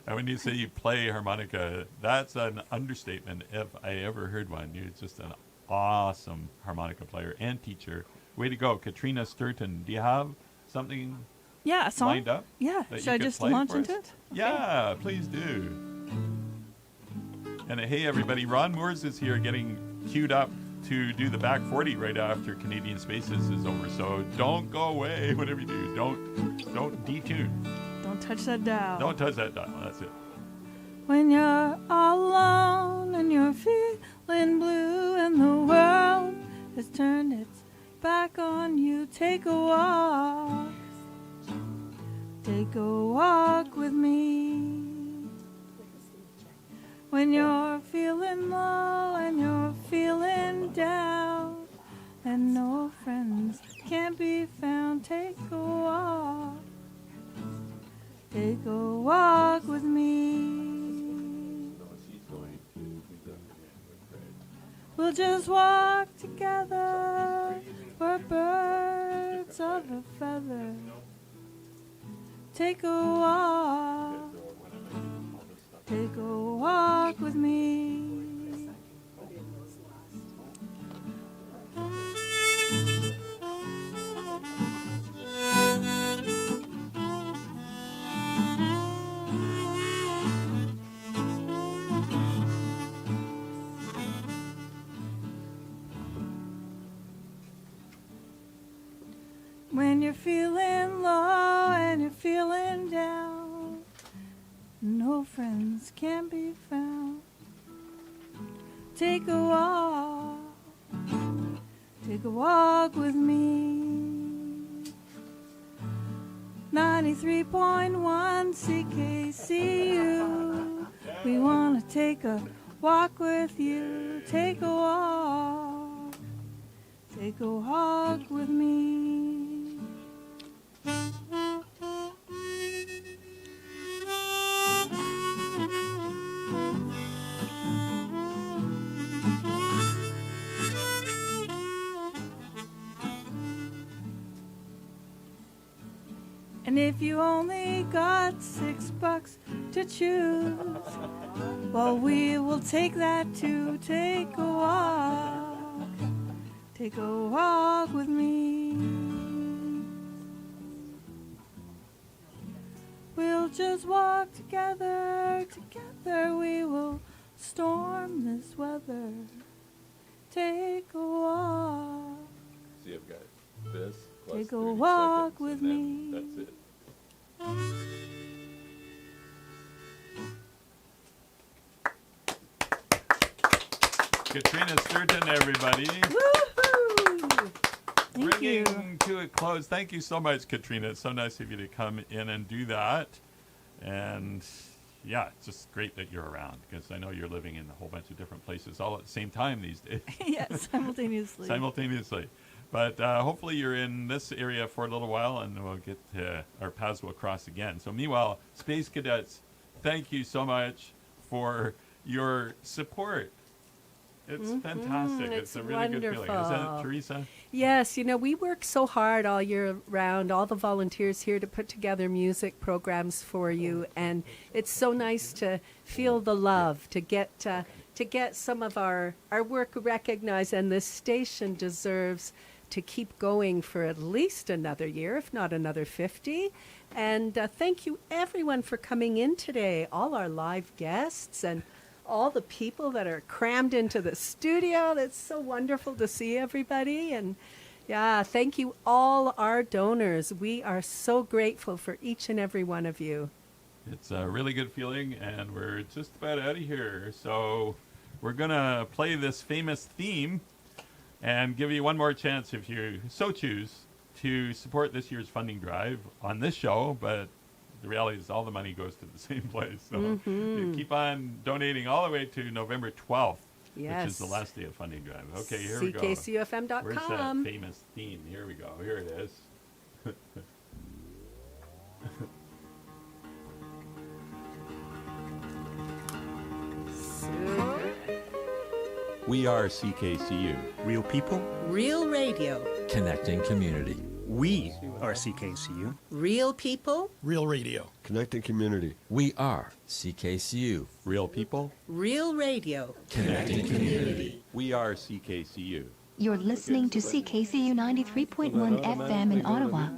And when you say you play harmonica, that's an understatement if I ever heard one. You're just an awesome harmonica player and teacher. Way to go. Katrina Sturton, do you have something a song lined up? Yeah. that Should you I could just play launch for into us? it? Yeah, please do. And hey, everybody, Ron Moores is here getting queued up to do the back 40 right after Canadian Spaces is over. So don't go away. Whatever you do, don't detune. Don't touch that dial. Don't touch that dial. That's it. When you're all alone and you're feeling blue and the world has turned its back on you, take a walk. Take a walk with me. When you're feeling low and you're feeling down and no friends can't be found, take a walk. Take a walk with me. We'll just walk together. We're birds of a feather. Take a walk. Take a walk with me. When you're feeling low and you're feeling down, no friends can be found. Take a walk. Take a walk with me. 93.1 CKCU. We want to take a walk with you. Take a walk. Take a walk with me. And if you only got $6 to choose, well, we will take that too. Take a walk. Take a walk with me. We'll just walk together. Together we will storm this weather. Take a walk. See, I've got this. Take a walk with me. That's it. Katrina Sturgeon, everybody. Woohoo! Thank you. Bringing to a close. Thank you so much, Katrina. It's so nice of you to come in and do that. And yeah, it's just great that you're around because I know you're living in a whole bunch of different places all at the same time these days. Yes, simultaneously. Simultaneously. But hopefully you're in this area for a little while and we'll get our paths will cross again. So meanwhile, Space Cadets, thank you so much for your support. It's fantastic. It's a really good feeling. Isn't it, Teresa? Yes, you know, we work so hard all year round, all the volunteers here to put together music programs for you. And it's so nice to feel the love, to get some of our work recognized. And this station deserves to keep going for at least another year, if not another 50. And thank you, everyone, for coming in today, all our live guests and all the people that are crammed into the studio. That's so wonderful to see everybody. And yeah, thank you all our donors. We are so grateful for each and every one of you. It's a really good feeling, and we're just about out of here. So we're going to play this famous theme and give you one more chance, if you so choose, to support this year's funding drive on this show. But the reality is all the money goes to the same place. So you keep on donating all the way to November 12th, which is the last day of funding drive. Okay, here we go. CKCUFM.com. Where's that famous theme? Here we go. Here it is. We are CKCU. Real people. Real radio. Connecting community. We are CKCU. Real people. Real radio. Connecting community. We are CKCU. Real people. Real radio. Connecting community. We are CKCU. You're listening to CKCU 93.1 FM in Ottawa.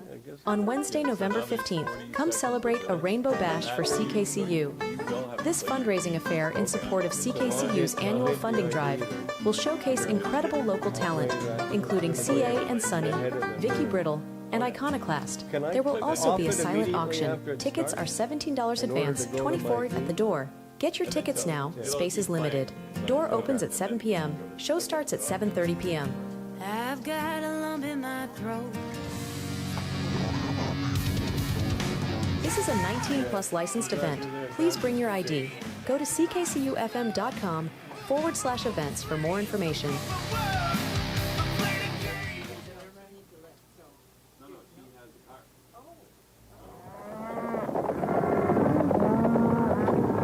On Wednesday, November 15th, come celebrate a Rainbow Bash for CKCU. This fundraising affair in support of CKCU's annual funding drive will showcase incredible local talent, including CA and Sunny, Vicky Brittle, and Iconoclast. There will also be a silent auction. Tickets are $17 advance, $24 at the door. Get your tickets now. Space is limited. Door opens at 7 p.m. Show starts at 7:30 p.m. I've got a lump in my throat. This is a 19-plus licensed event. Please bring your ID. Go to ckcufm.com/events for more information.